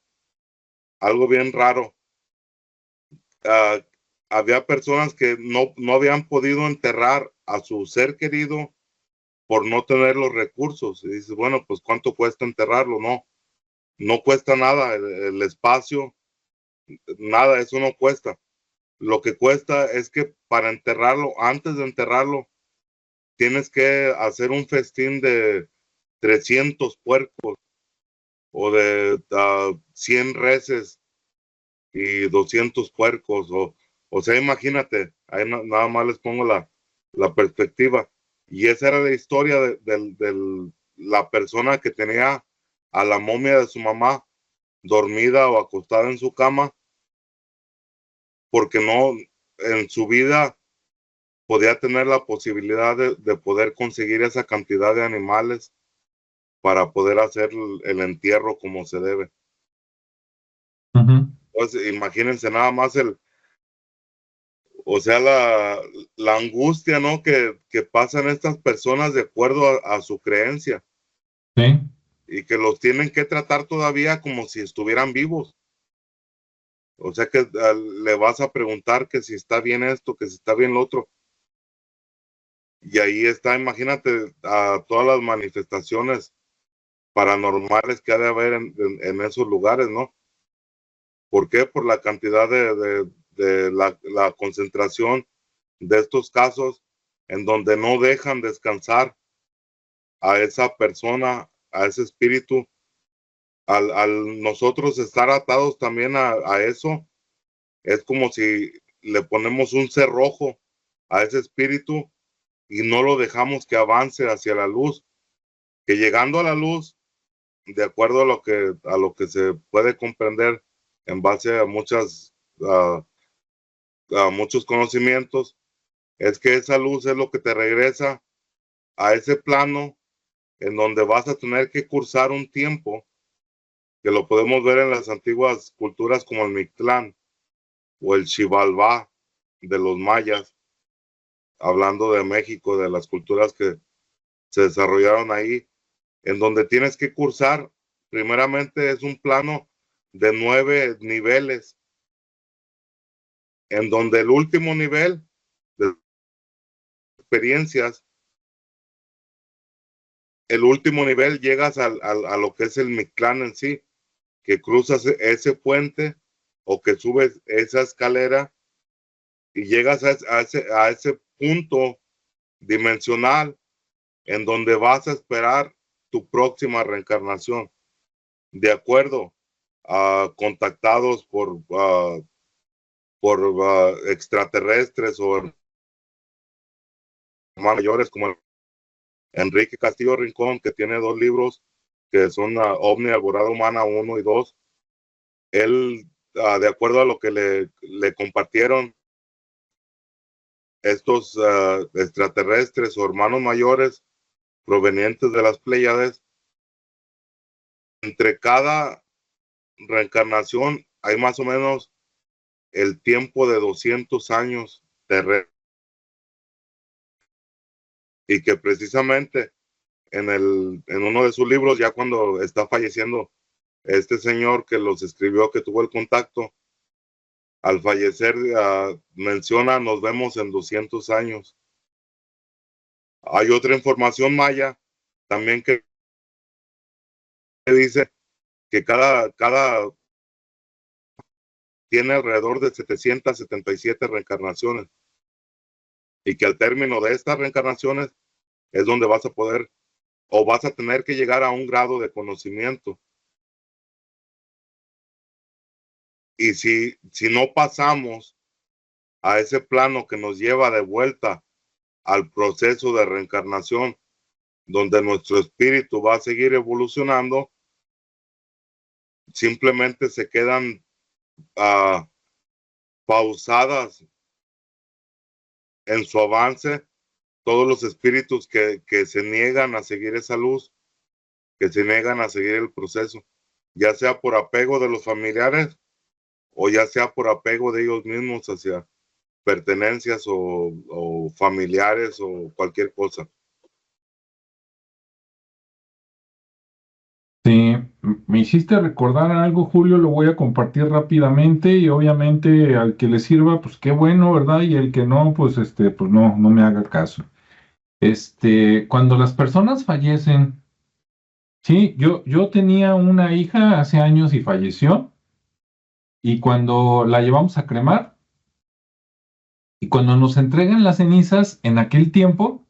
algo bien raro. Había personas que no habían podido enterrar a su ser querido por no tener los recursos. Y dices, bueno, pues ¿cuánto cuesta enterrarlo? No cuesta nada, el espacio, nada, eso no cuesta. Lo que cuesta es que para enterrarlo, antes de enterrarlo, tienes que hacer un festín de 300 puercos o de 100 reses y 200 puercos. O sea, imagínate, ahí nada más les pongo la perspectiva. Y esa era la historia de la persona que tenía a la momia de su mamá dormida o acostada en su cama, porque no en su vida podía tener la posibilidad de poder conseguir esa cantidad de animales para poder hacer el entierro como se debe. Entonces, imagínense nada más o sea, la angustia, ¿no? Que pasan estas personas de acuerdo a su creencia. Sí. Y que los tienen que tratar todavía como si estuvieran vivos. O sea que le vas a preguntar que si está bien esto, que si está bien lo otro. Y ahí está, imagínate a todas las manifestaciones paranormales que ha de haber en esos lugares, ¿no? ¿Por qué? Por la cantidad de la concentración de estos casos en donde no dejan descansar a esa persona, a ese espíritu. Al nosotros estar atados también a eso, es como si le ponemos un cerrojo a ese espíritu y no lo dejamos que avance hacia la luz, que llegando a la luz, de acuerdo a lo que se puede comprender en base a muchos conocimientos, es que esa luz es lo que te regresa a ese plano en donde vas a tener que cursar un tiempo, que lo podemos ver en las antiguas culturas como el Mictlán o el Xibalbá de los mayas, hablando de México, de las culturas que se desarrollaron ahí, en donde tienes que cursar, primeramente es un plano de 9 niveles, en donde el último nivel de experiencias, el último nivel llegas a lo que es el Mictlán en sí, que cruzas ese puente o que subes esa escalera y llegas a ese punto dimensional en donde vas a esperar tu próxima reencarnación, de acuerdo a contactados por extraterrestres o mayores como Enrique Castillo Rincón, que tiene 2 libros que son OVNI Alborada Humana 1 y 2. Él, de acuerdo a lo que le compartieron estos extraterrestres o hermanos mayores provenientes de las Pléyades, entre cada reencarnación hay más o menos el tiempo de 200 años terrestres, y que precisamente en uno de sus libros, ya cuando está falleciendo este señor que los escribió, que tuvo el contacto, al fallecer menciona, nos vemos en 200 años. Hay otra información maya también que dice que cada tiene alrededor de 777 reencarnaciones, y que al término de estas reencarnaciones es donde vas a poder o vas a tener que llegar a un grado de conocimiento. Y si no pasamos a ese plano que nos lleva de vuelta al proceso de reencarnación, donde nuestro espíritu va a seguir evolucionando, simplemente se quedan pausadas en su avance todos los espíritus que se niegan a seguir esa luz, que se niegan a seguir el proceso, ya sea por apego de los familiares o ya sea por apego de ellos mismos hacia pertenencias o familiares o cualquier cosa. Sí, me hiciste recordar algo, Julio, lo voy a compartir rápidamente y obviamente al que le sirva, pues qué bueno, ¿verdad? Y el que no, pues pues no me haga caso. Cuando las personas fallecen, sí, yo tenía una hija hace años y falleció, y cuando la llevamos a cremar, y cuando nos entregan las cenizas en aquel tiempo,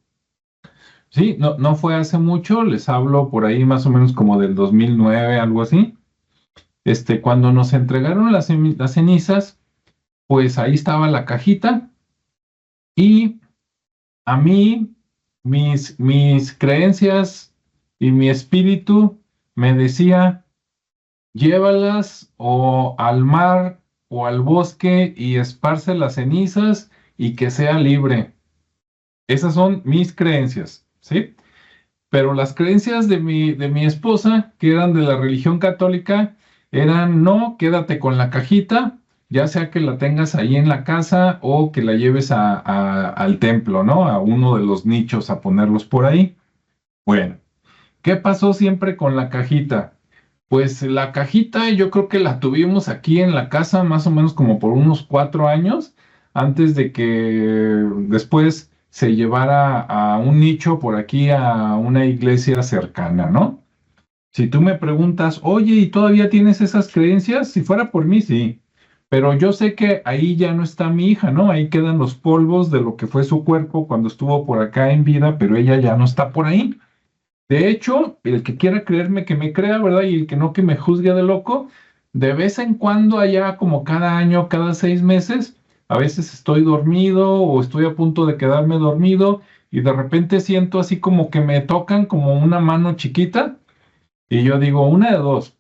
sí, no fue hace mucho, les hablo por ahí más o menos como del 2009, algo así. Cuando nos entregaron las cenizas, pues ahí estaba la cajita y a mí, mis creencias y mi espíritu me decía, llévalas o al mar o al bosque y esparce las cenizas y que sea libre. Esas son mis creencias, ¿sí? Pero las creencias de mi esposa, que eran de la religión católica, eran no, quédate con la cajita, ya sea que la tengas ahí en la casa o que la lleves al templo, ¿no? A uno de los nichos a ponerlos por ahí. Bueno, ¿qué pasó siempre con la cajita? Pues la cajita yo creo que la tuvimos aquí en la casa más o menos como por unos 4 años, antes de que después se llevara a un nicho por aquí a una iglesia cercana, ¿no? Si tú me preguntas, oye, ¿y todavía tienes esas creencias? Si fuera por mí, sí. Pero yo sé que ahí ya no está mi hija, ¿no? Ahí quedan los polvos de lo que fue su cuerpo cuando estuvo por acá en vida, pero ella ya no está por ahí. De hecho, el que quiera creerme que me crea, ¿verdad? Y el que no que me juzgue de loco, de vez en cuando, allá como cada año, cada 6 meses, a veces estoy dormido o estoy a punto de quedarme dormido y de repente siento así como que me tocan como una mano chiquita y yo digo, una de dos,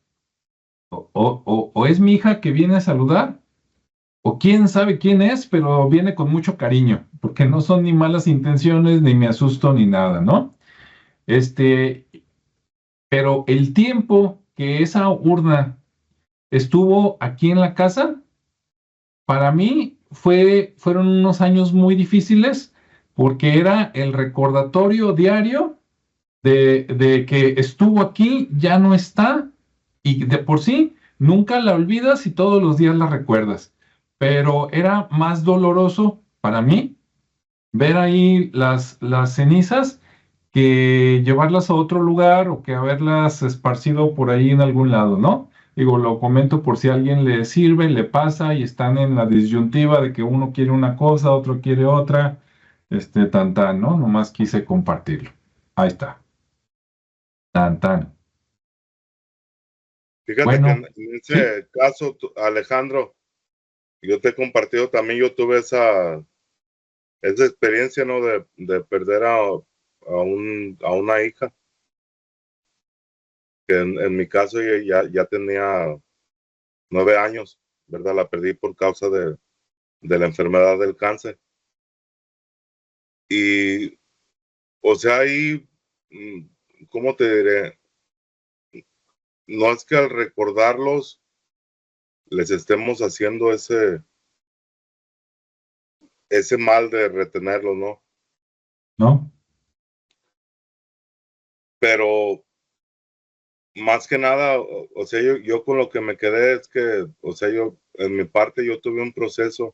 o es mi hija que viene a saludar, o quién sabe quién es, pero viene con mucho cariño, porque no son ni malas intenciones, ni me asusto, ni nada, ¿no? Este, pero el tiempo que esa urna estuvo aquí en la casa, para mí fueron unos años muy difíciles porque era el recordatorio diario de que estuvo aquí, ya no está, y de por sí nunca la olvidas y todos los días la recuerdas. Pero era más doloroso para mí ver ahí las cenizas que llevarlas a otro lugar o que haberlas esparcido por ahí en algún lado, ¿no? Digo, lo comento por si a alguien le sirve, le pasa y están en la disyuntiva de que uno quiere una cosa, otro quiere otra, tan, ¿no? Nomás quise compartirlo. Ahí está. Tan. Fíjate que Bueno, en sí, ese caso, Alejandro, yo te he compartido también, yo tuve esa experiencia, ¿no? De perder a una hija, que en mi caso ya tenía 9 años, ¿verdad? La perdí por causa de la enfermedad del cáncer. Y, o sea, ahí, ¿cómo te diré? No es que al recordarlos les estemos haciendo ese mal de retenerlos, ¿no? ¿no? Pero más que nada, o sea, yo con lo que me quedé es que, o sea, yo, en mi parte, yo tuve un proceso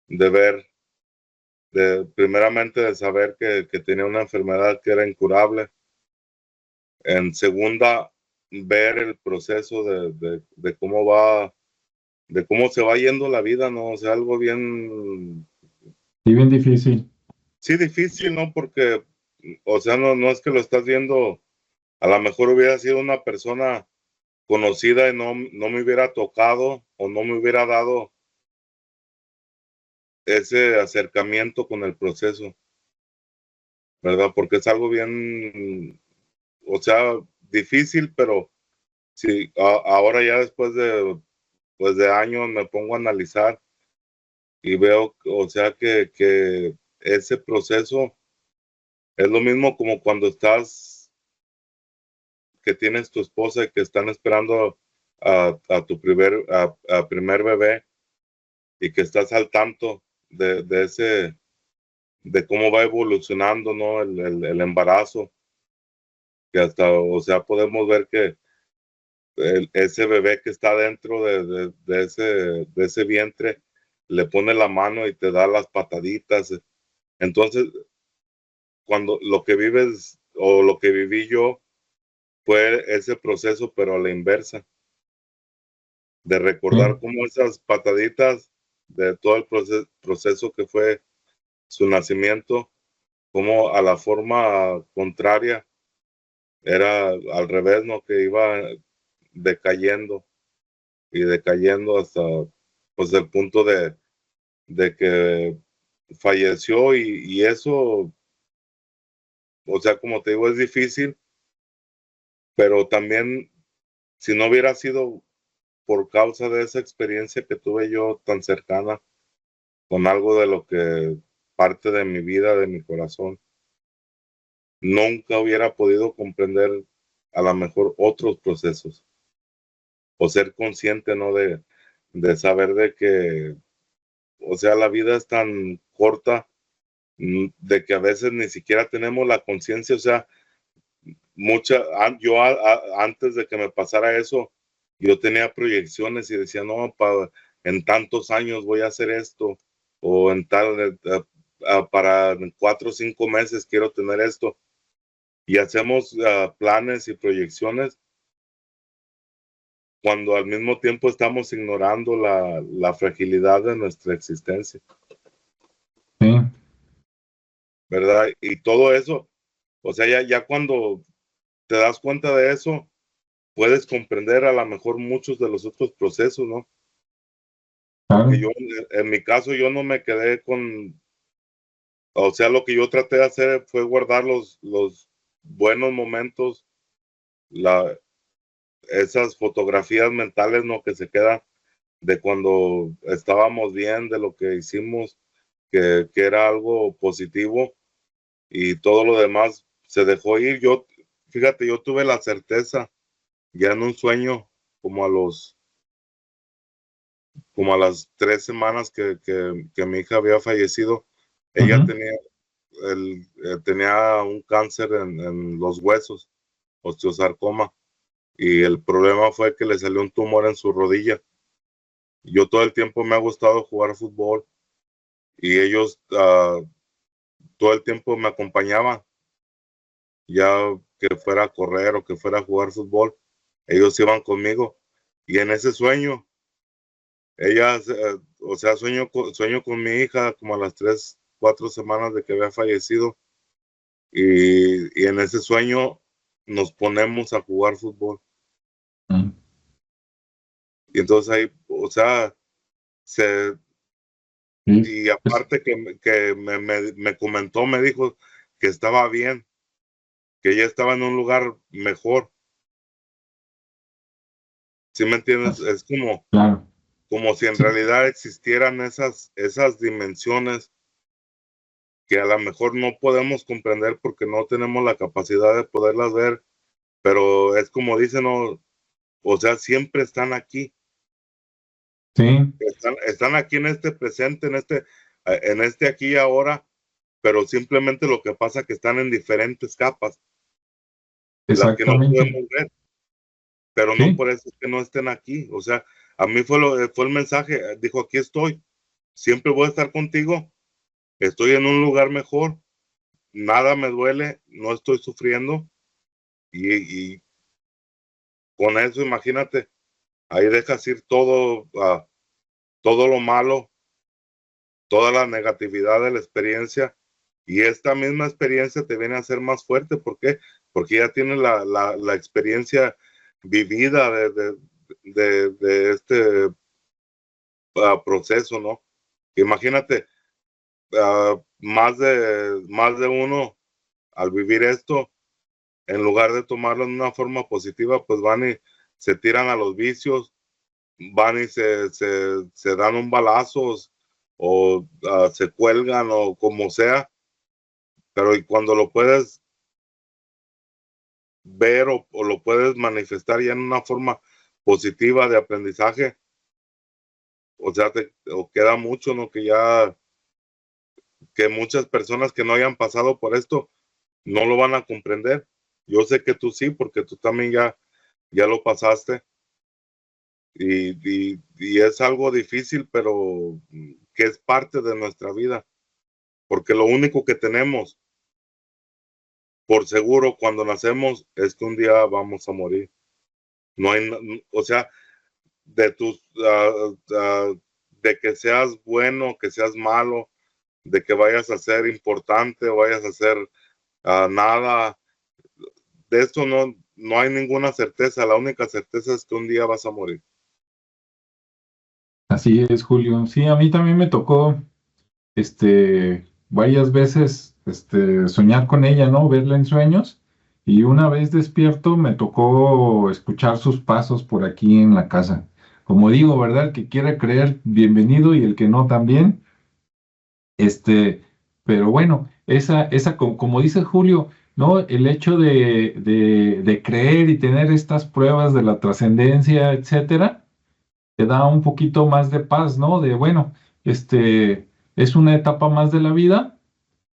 de ver, primeramente de saber que tenía una enfermedad que era incurable. En segunda, ver el proceso de cómo de cómo se va yendo la vida, ¿no? O sea, algo bien, Sí, bien difícil. sí, difícil, ¿no? Porque o sea, no es que lo estás viendo, a lo mejor hubiera sido una persona conocida y no me hubiera tocado o no me hubiera dado ese acercamiento con el proceso, ¿verdad? Porque es algo bien, o sea, difícil, pero sí, ahora ya después de, pues de años me pongo a analizar y veo, o sea, que ese proceso es lo mismo como cuando estás, que tienes tu esposa y que están esperando a tu primer bebé y que estás al tanto de ese, de cómo va evolucionando, ¿no? El embarazo, que hasta, o sea, podemos ver que ese bebé que está dentro de ese vientre le pone la mano y te da las pataditas. Entonces, cuando lo que vives o lo que viví yo fue ese proceso, pero a la inversa, de Sí, recordar cómo esas pataditas de todo el proceso que fue su nacimiento, como a la forma contraria era al revés, ¿no? Que iba decayendo y decayendo hasta pues el punto de que falleció y eso, o sea, como te digo, es difícil, pero también si no hubiera sido por causa de esa experiencia que tuve yo tan cercana con algo de lo que parte de mi vida, de mi corazón, nunca hubiera podido comprender a lo mejor otros procesos o ser consciente, ¿no? De saber de que, o sea, la vida es tan corta, de que a veces ni siquiera tenemos la conciencia, o sea, yo antes de que me pasara eso, yo tenía proyecciones y decía, no, en tantos años voy a hacer esto, o en tal, para 4 o 5 meses quiero tener esto, y hacemos planes y proyecciones cuando al mismo tiempo estamos ignorando la fragilidad de nuestra existencia, sí, ¿verdad? Y todo eso, o sea, ya cuando te das cuenta de eso, puedes comprender a lo mejor muchos de los otros procesos, ¿no? claro, Porque yo, en mi caso, yo no me quedé con, o sea, lo que yo traté de hacer fue guardar los buenos momentos, la, esas fotografías mentales, ¿no? Que se quedan de cuando estábamos bien, de lo que hicimos, que era algo positivo y todo lo demás se dejó ir. Yo, fíjate, yo tuve la certeza ya en un sueño, como como a las 3 semanas que mi hija había fallecido, ella ujú, tenía un cáncer en los huesos, osteosarcoma, y el problema fue que le salió un tumor en su rodilla. Yo todo el tiempo me ha gustado jugar fútbol y ellos todo el tiempo me acompañaban, ya que fuera a correr o que fuera a jugar fútbol, ellos iban conmigo. Y en ese sueño, ella, o sea, sueño con mi hija como a las 3, 4 semanas de que había fallecido. Y en ese sueño nos ponemos a jugar fútbol. mm, Y entonces ahí, o sea, sí, y aparte que me comentó, me dijo que estaba bien, que ella estaba en un lugar mejor. ¿Sí me entiendes? pues, Es claro, como si en sí, realidad existieran esas dimensiones que a lo mejor no podemos comprender porque no tenemos la capacidad de poderlas ver, pero es como dicen, ¿no? O sea, siempre están aquí. sí, Están aquí en este presente, en este aquí y ahora, pero simplemente lo que pasa es que están en diferentes capas, las que no exactamente, podemos ver, pero no sí, por eso es que no estén aquí. O sea, a mí fue el mensaje, dijo, aquí estoy, siempre voy a estar contigo, estoy en un lugar mejor, nada me duele, no estoy sufriendo, y con eso imagínate, ahí dejas ir todo lo malo, toda la negatividad de la experiencia Y esta misma experiencia te viene a hacer más fuerte. ¿Por qué? Porque ya tienes la experiencia vivida de este proceso, ¿no? Imagínate, más de uno al vivir esto, en lugar de tomarlo en una forma positiva, pues van y se tiran a los vicios, van y se dan un balazo o se cuelgan o como sea, pero y cuando lo puedes ver o lo puedes manifestar ya en una forma positiva de aprendizaje, o sea, o queda mucho, ¿no? Que muchas personas que no hayan pasado por esto no lo van a comprender. Yo sé que tú sí, porque tú también ya lo pasaste. Y es algo difícil, pero que es parte de nuestra vida, porque lo único que tenemos por seguro cuando nacemos es que un día vamos a morir. No hay, o sea, de que seas bueno, que seas malo, de que vayas a ser importante o vayas a ser nada, de esto no hay ninguna certeza. La única certeza es que un día vas a morir. Así es, Julio. Sí, a mí también me tocó, varias veces, soñar con ella, ¿no? Verla en sueños. Y una vez despierto me tocó escuchar sus pasos por aquí en la casa. Como digo, ¿verdad? El que quiera creer, bienvenido, y el que no también. Este, pero bueno, como dice Julio, ¿no? El hecho de creer y tener estas pruebas de la trascendencia, etcétera, te da un poquito más de paz, ¿no? De, bueno, es una etapa más de la vida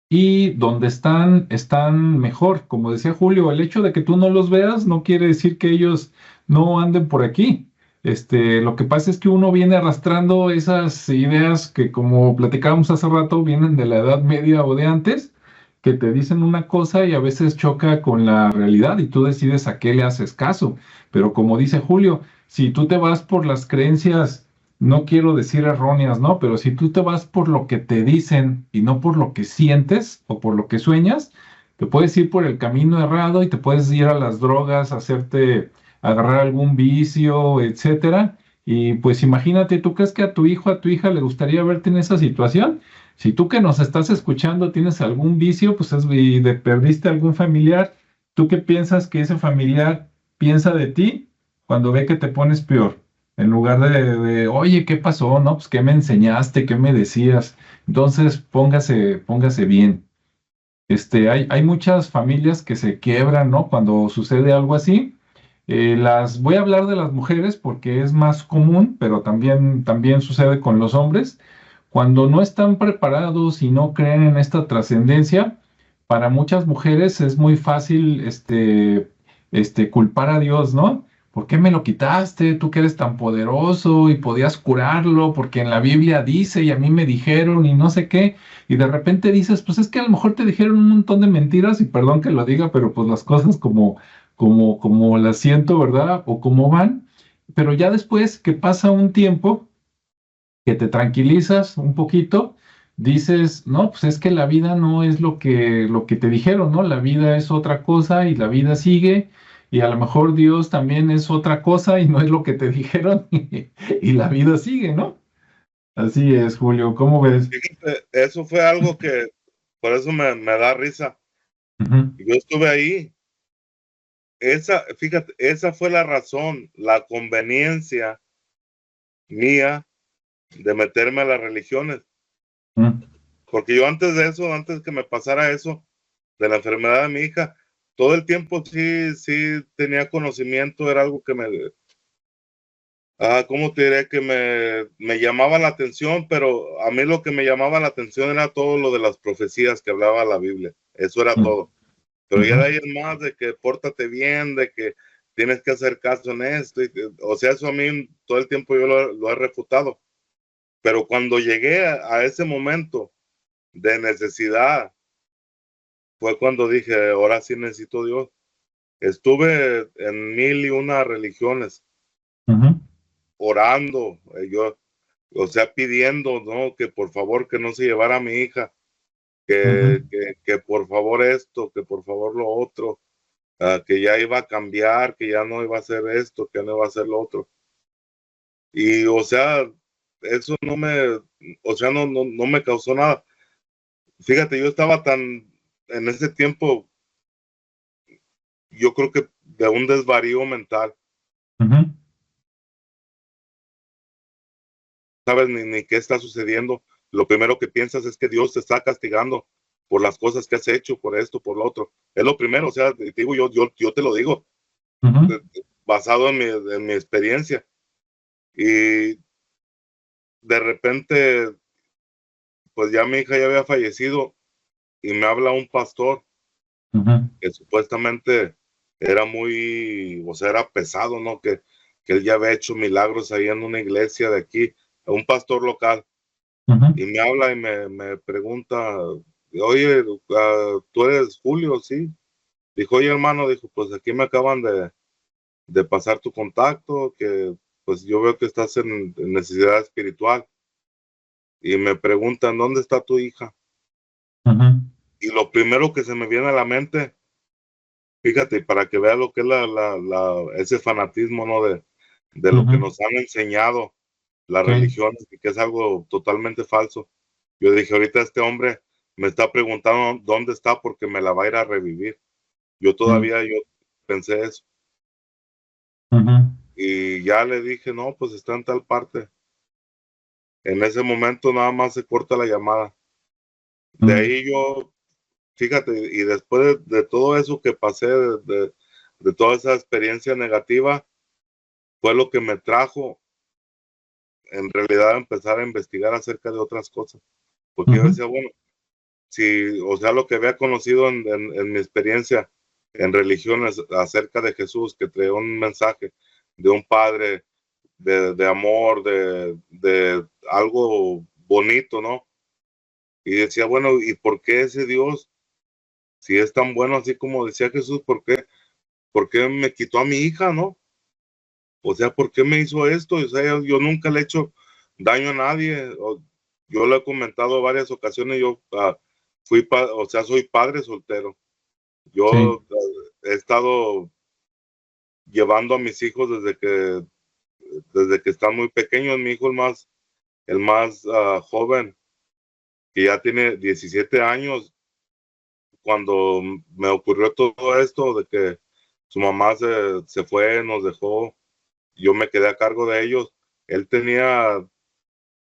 y donde están mejor. Como decía Julio, el hecho de que tú no los veas no quiere decir que ellos no anden por aquí. Lo que pasa es que uno viene arrastrando esas ideas que, como platicábamos hace rato, vienen de la Edad Media o de antes, que te dicen una cosa y a veces choca con la realidad y tú decides a qué le haces caso. Pero como dice Julio, si tú te vas por las creencias, no quiero decir erróneas, ¿no? Pero si tú te vas por lo que te dicen y no por lo que sientes o por lo que sueñas, te puedes ir por el camino errado y te puedes ir a las drogas, agarrar algún vicio, etcétera. Y pues imagínate, ¿tú crees que a tu hijo, a tu hija le gustaría verte en esa situación? Si tú que nos estás escuchando tienes algún vicio, pues perdiste algún familiar, ¿tú qué piensas que ese familiar piensa de ti cuando ve que te pones peor? En lugar oye, ¿qué pasó? ¿No? Pues, ¿qué me enseñaste? ¿Qué me decías? Entonces, póngase bien. Hay muchas familias que se quiebran, ¿no? Cuando sucede algo así. Voy a hablar de las mujeres porque es más común, pero también sucede con los hombres. Cuando no están preparados y no creen en esta trascendencia, para muchas mujeres es muy fácil, culpar a Dios, ¿no? ¿Por qué me lo quitaste? Tú que eres tan poderoso y podías curarlo, porque en la Biblia dice y a mí me dijeron y no sé qué. Y de repente dices, pues es que a lo mejor te dijeron un montón de mentiras y perdón que lo diga, pero pues las cosas como las siento, ¿verdad? O como van. Pero ya después que pasa un tiempo, que te tranquilizas un poquito, dices, no, pues es que la vida no es lo que te dijeron, ¿no? La vida es otra cosa y la vida sigue. Y a lo mejor Dios también es otra cosa y no es lo que te dijeron y la vida sigue, ¿no? Así es, Julio, ¿cómo ves? Fíjate, eso fue algo que por eso me da risa. Ujú. Yo estuve ahí. Fíjate, esa fue la razón, la conveniencia mía de meterme a las religiones. Mm. Porque yo antes de eso, antes que me pasara eso, de la enfermedad de mi hija, todo el tiempo sí tenía conocimiento, era algo que ¿cómo te diré? Que me llamaba la atención, pero a mí lo que me llamaba la atención era todo lo de las profecías que hablaba la Biblia. Eso era Mm. todo. Pero ya Ujú. de ahí es más de que pórtate bien, de que tienes que hacer caso en esto. O sea, eso a mí todo el tiempo yo lo he refutado. Pero cuando llegué a ese momento de necesidad, fue cuando dije, ahora sí necesito Dios. Estuve en 1001 religiones, Ujú. orando, yo, o sea, pidiendo, ¿no? Que por favor que no se llevara a mi hija. que por favor esto, que por favor lo otro, que ya iba a cambiar, que ya no iba a hacer esto, que no iba a hacer lo otro. Y, o sea, eso no me causó nada. Fíjate, yo estaba en ese tiempo, yo creo que de un desvarío mental. Sabes ni qué está sucediendo. Lo primero que piensas es que Dios te está castigando por las cosas que has hecho, por esto, por lo otro. Es lo primero, o sea, te digo, yo te lo digo, basado en mi experiencia. Y de repente, pues ya mi hija ya había fallecido y me habla un pastor que supuestamente era o sea, era pesado, ¿no? Que él ya había hecho milagros ahí en una iglesia de aquí, un pastor local. Y me habla y me pregunta, oye, ¿tú eres Julio? Sí. Dijo, oye, hermano, dijo, pues aquí me acaban de pasar tu contacto, que pues yo veo que estás en necesidad espiritual. Y me preguntan, ¿dónde está tu hija? Y lo primero que se me viene a la mente, fíjate, para que vea lo que es ese fanatismo, ¿no? De lo que nos han enseñado las religiones, que es algo totalmente falso. Yo dije, ahorita este hombre me está preguntando dónde está porque me la va a ir a revivir. Yo pensé eso. Y ya le dije, no, pues está en tal parte. En ese momento nada más se corta la llamada. De ahí yo, fíjate, y después de todo eso que pasé, de toda esa experiencia negativa, fue lo que me trajo en realidad a empezar a investigar acerca de otras cosas. Porque yo decía, bueno, o sea, lo que había conocido en mi experiencia en religiones acerca de Jesús, que traía un mensaje de un padre, de amor, de algo bonito, ¿no? Y decía, bueno, ¿y por qué ese Dios, si es tan bueno así como decía Jesús, por qué me quitó a mi hija, no? O sea, ¿por qué me hizo esto? O sea, yo nunca le he hecho daño a nadie. Yo lo he comentado en varias ocasiones, yo soy padre soltero. Yo he estado llevando a mis hijos desde que están muy pequeños. Mi hijo el más joven, que ya tiene 17 años, cuando me ocurrió todo esto de que su mamá se fue, nos dejó, yo me quedé a cargo de ellos. Él tenía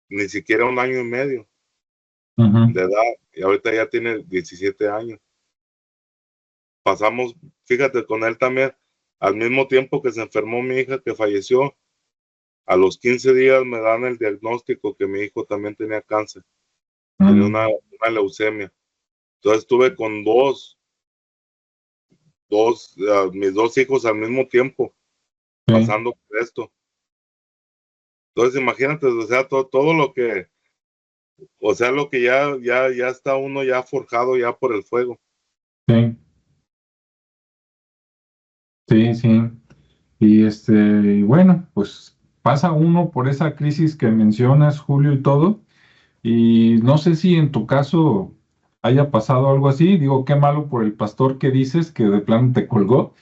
ni siquiera 1 año y medio de edad y ahorita ya tiene 17 años. Pasamos, fíjate, con él también, al mismo tiempo que se enfermó mi hija, que falleció, a los 15 días me dan el diagnóstico que mi hijo también tenía cáncer, tenía una leucemia. Entonces estuve con mis 2 hijos al mismo tiempo, pasando por esto. Entonces imagínate, o sea, todo lo que, o sea, lo que ya está uno ya forjado ya por el fuego. Sí. Y bueno, pues pasa uno por esa crisis que mencionas, Julio, y todo. Y no sé si en tu caso haya pasado algo así. Digo, qué malo por el pastor que dices que de plano te colgó.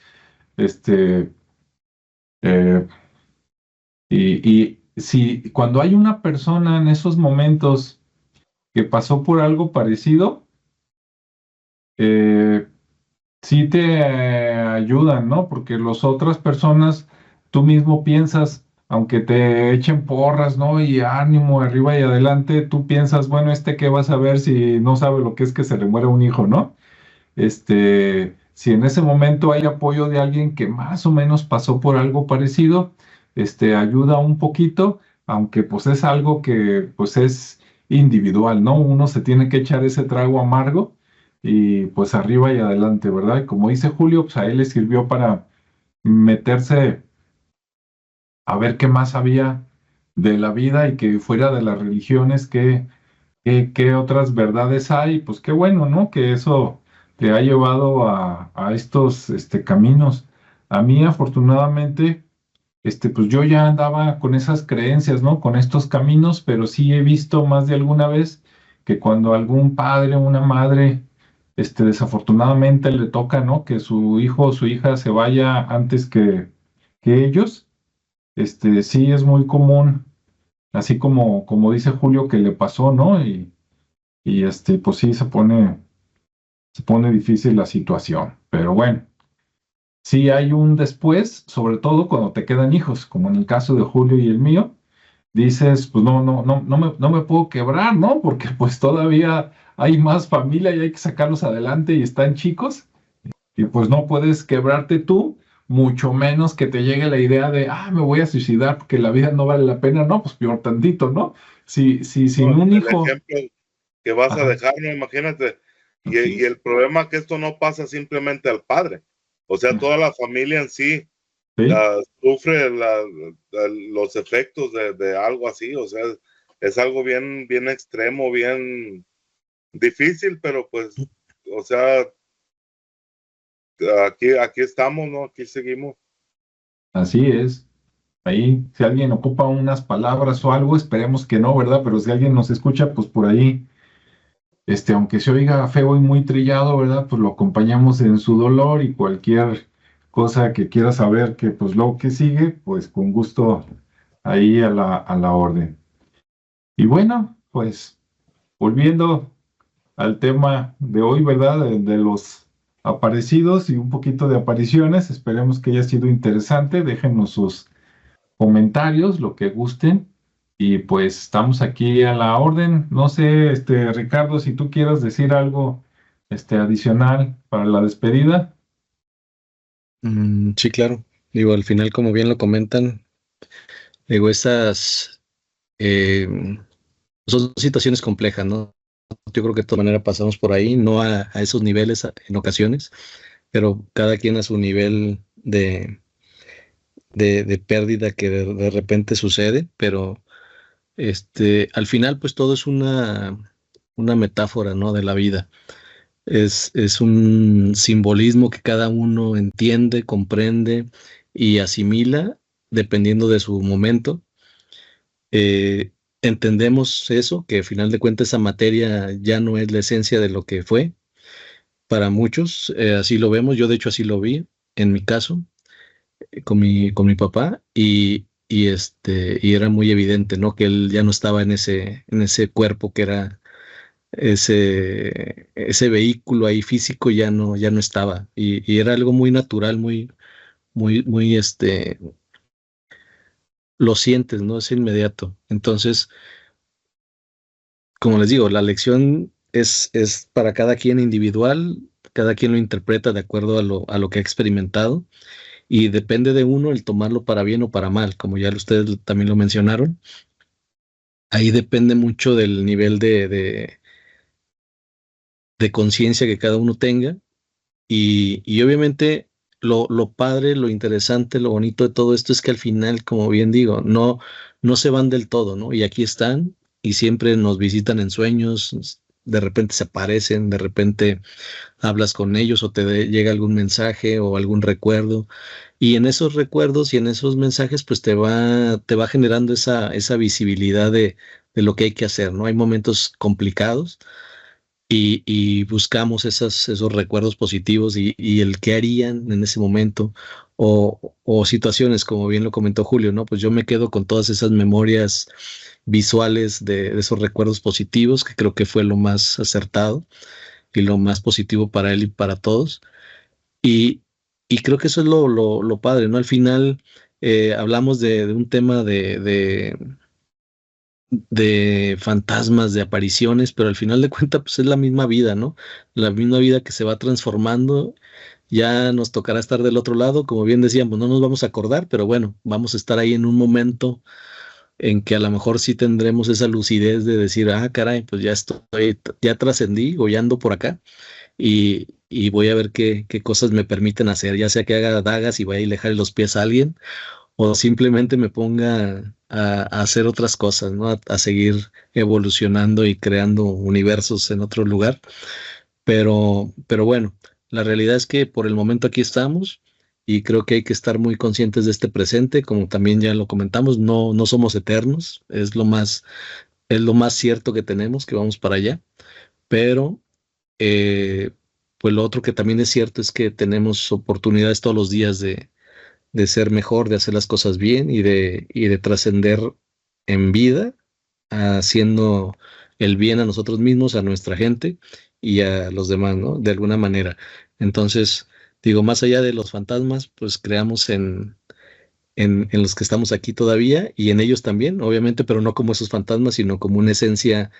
Eh, y si cuando hay una persona en esos momentos que pasó por algo parecido, sí te ayudan, ¿no? Porque las otras personas, tú mismo piensas, aunque te echen porras, ¿no? Y ánimo, arriba y adelante, tú piensas, bueno, ¿qué vas a ver si no sabe lo que es que se le muere un hijo, ¿no? Si en ese momento hay apoyo de alguien que más o menos pasó por algo parecido, ayuda un poquito, aunque pues es algo que pues es individual, ¿no? Uno se tiene que echar ese trago amargo y pues arriba y adelante, ¿verdad? Y como dice Julio, pues a él le sirvió para meterse a ver qué más había de la vida y que fuera de las religiones, qué otras verdades hay, pues qué bueno, ¿no? Que eso te ha llevado a estos caminos. A mí, afortunadamente, pues yo ya andaba con esas creencias, ¿no? Con estos caminos, pero sí he visto más de alguna vez que cuando algún padre o una madre, desafortunadamente le toca, ¿no? Que su hijo o su hija se vaya antes que ellos, sí es muy común, así como dice Julio que le pasó, ¿no? Y pues sí se pone difícil la situación, pero bueno. Sí hay un después, sobre todo cuando te quedan hijos, como en el caso de Julio y el mío, dices, pues no me puedo quebrar, ¿no? Porque pues todavía hay más familia y hay que sacarlos adelante y están chicos, y pues no puedes quebrarte tú, mucho menos que te llegue la idea de, me voy a suicidar porque la vida no vale la pena, no, pues peor tantito, ¿no? Si sin No, un el hijo, ejemplo que vas a ajá, dejar, no, imagínate. así Y es, el problema es que esto no pasa simplemente al padre. O sea, toda la familia en sí ¿sí? sufre los efectos de algo así. O sea, es algo bien, bien extremo, bien difícil, pero pues, o sea, aquí estamos, ¿no? Aquí seguimos. Así es. Ahí, si alguien ocupa unas palabras o algo, esperemos que no, ¿verdad? Pero si alguien nos escucha, pues por ahí, aunque se oiga feo y muy trillado, ¿verdad? Pues lo acompañamos en su dolor y cualquier cosa que quiera saber que, pues luego que sigue, pues con gusto ahí a la orden. Y bueno, pues volviendo al tema de hoy, ¿verdad? De los aparecidos y un poquito de apariciones, esperemos que haya sido interesante. Déjenos sus comentarios, lo que gusten. Y pues estamos aquí a la orden. No sé, Ricardo, si tú quieras decir algo, adicional para la despedida. Sí, claro. Digo, al final, como bien lo comentan, digo, estas eh, son situaciones complejas, ¿no? Yo creo que de todas maneras pasamos por ahí, no a esos niveles en ocasiones, pero cada quien a su nivel de pérdida que de repente sucede, pero al final, pues todo es una metáfora, ¿no? De la vida. Es un simbolismo que cada uno entiende, comprende y asimila dependiendo de su momento. Eh, Entendemos eso, que al final de cuentas esa materia ya no es la esencia de lo que fue. Para muchos, así lo vemos. Yo de hecho así lo vi en mi caso, con mi papá, y era muy evidente, ¿no? Que él ya no estaba en ese cuerpo que era ese vehículo ahí físico, ya no estaba. Y era algo muy natural, muy, muy, muy, lo sientes, ¿no? Es inmediato. Entonces, como les digo, la lección es para cada quien individual, cada quien lo interpreta de acuerdo a lo que ha experimentado, y depende de uno el tomarlo para bien o para mal, como ya ustedes también lo mencionaron. Ahí depende mucho del nivel de conciencia que cada uno tenga. Y obviamente lo padre, lo interesante, lo bonito de todo esto es que al final, como bien digo, no se van del todo, ¿no? Y aquí están y siempre nos visitan en sueños, de repente se aparecen, de repente hablas con ellos o llega algún mensaje o algún recuerdo. Y en esos recuerdos y en esos mensajes, pues te va generando esa visibilidad de lo que hay que hacer, ¿no? Hay momentos complicados y buscamos esos recuerdos positivos y el qué harían en ese momento, o situaciones, como bien lo comentó Julio, ¿no? Pues yo me quedo con todas esas memorias visuales de esos recuerdos positivos, que creo que fue lo más acertado y lo más positivo para él y para todos. Y, y creo que eso es lo padre, ¿no? Al final hablamos de un tema de fantasmas, de apariciones, pero al final de cuentas, pues es la misma vida, ¿no? La misma vida que se va transformando. Ya nos tocará estar del otro lado, como bien decíamos, no nos vamos a acordar, pero bueno, vamos a estar ahí en un momento en que a lo mejor sí tendremos esa lucidez de decir, caray, pues ya estoy, ya trascendí o ya ando por acá, y voy a ver qué cosas me permiten hacer, ya sea que haga dagas y vaya a dejarle los pies a alguien, o simplemente me ponga a hacer otras cosas, ¿no? A seguir evolucionando y creando universos en otro lugar. Pero bueno, la realidad es que por el momento aquí estamos y creo que hay que estar muy conscientes de este presente, como también ya lo comentamos, no somos eternos, es lo más es lo más cierto que tenemos, que vamos para allá, pero pues lo otro que también es cierto es que tenemos oportunidades todos los días de ser mejor, de hacer las cosas bien y de trascender en vida, haciendo el bien a nosotros mismos, a nuestra gente y a los demás, ¿no? De alguna manera. Entonces, digo, más allá de los fantasmas, pues creamos en los que estamos aquí todavía y en ellos también, obviamente, pero no como esos fantasmas, sino como una esencia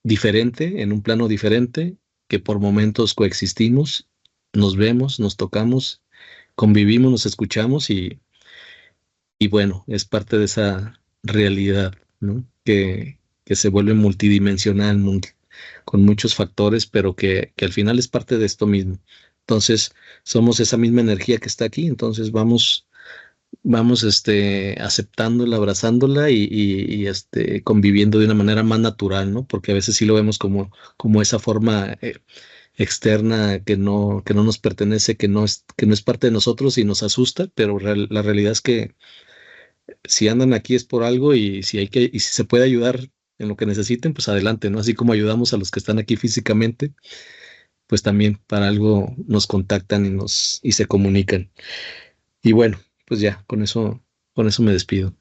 diferente, en un plano diferente, que por momentos coexistimos, nos vemos, nos tocamos, convivimos, nos escuchamos y bueno, es parte de esa realidad, ¿no? Que se vuelve multidimensional, con muchos factores, pero que al final es parte de esto mismo. Entonces, somos esa misma energía que está aquí, entonces vamos aceptándola, abrazándola conviviendo de una manera más natural, ¿no? Porque a veces sí lo vemos como esa forma externa que no nos pertenece, que no es parte de nosotros y nos asusta, pero la realidad es que si andan aquí es por algo y y si se puede ayudar en lo que necesiten, pues adelante, ¿no? Así como ayudamos a los que están aquí físicamente, pues también para algo nos contactan y se comunican. Y bueno, pues ya, con eso me despido.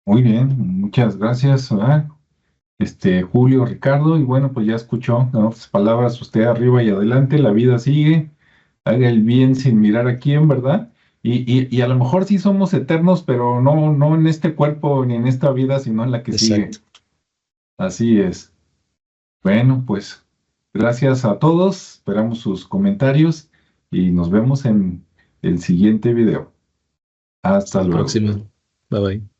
Muy bien, muchas gracias, ¿verdad? Julio, Ricardo, y bueno, pues ya escuchó, en otras palabras, usted arriba y adelante, la vida sigue, haga el bien sin mirar a quién, ¿verdad? Y a lo mejor sí somos eternos, pero no en este cuerpo ni en esta vida, sino en la que sigue. Exacto. Así es. Bueno, pues gracias a todos, esperamos sus comentarios y nos vemos en el siguiente video. Hasta Hasta la luego. próxima. Bye bye.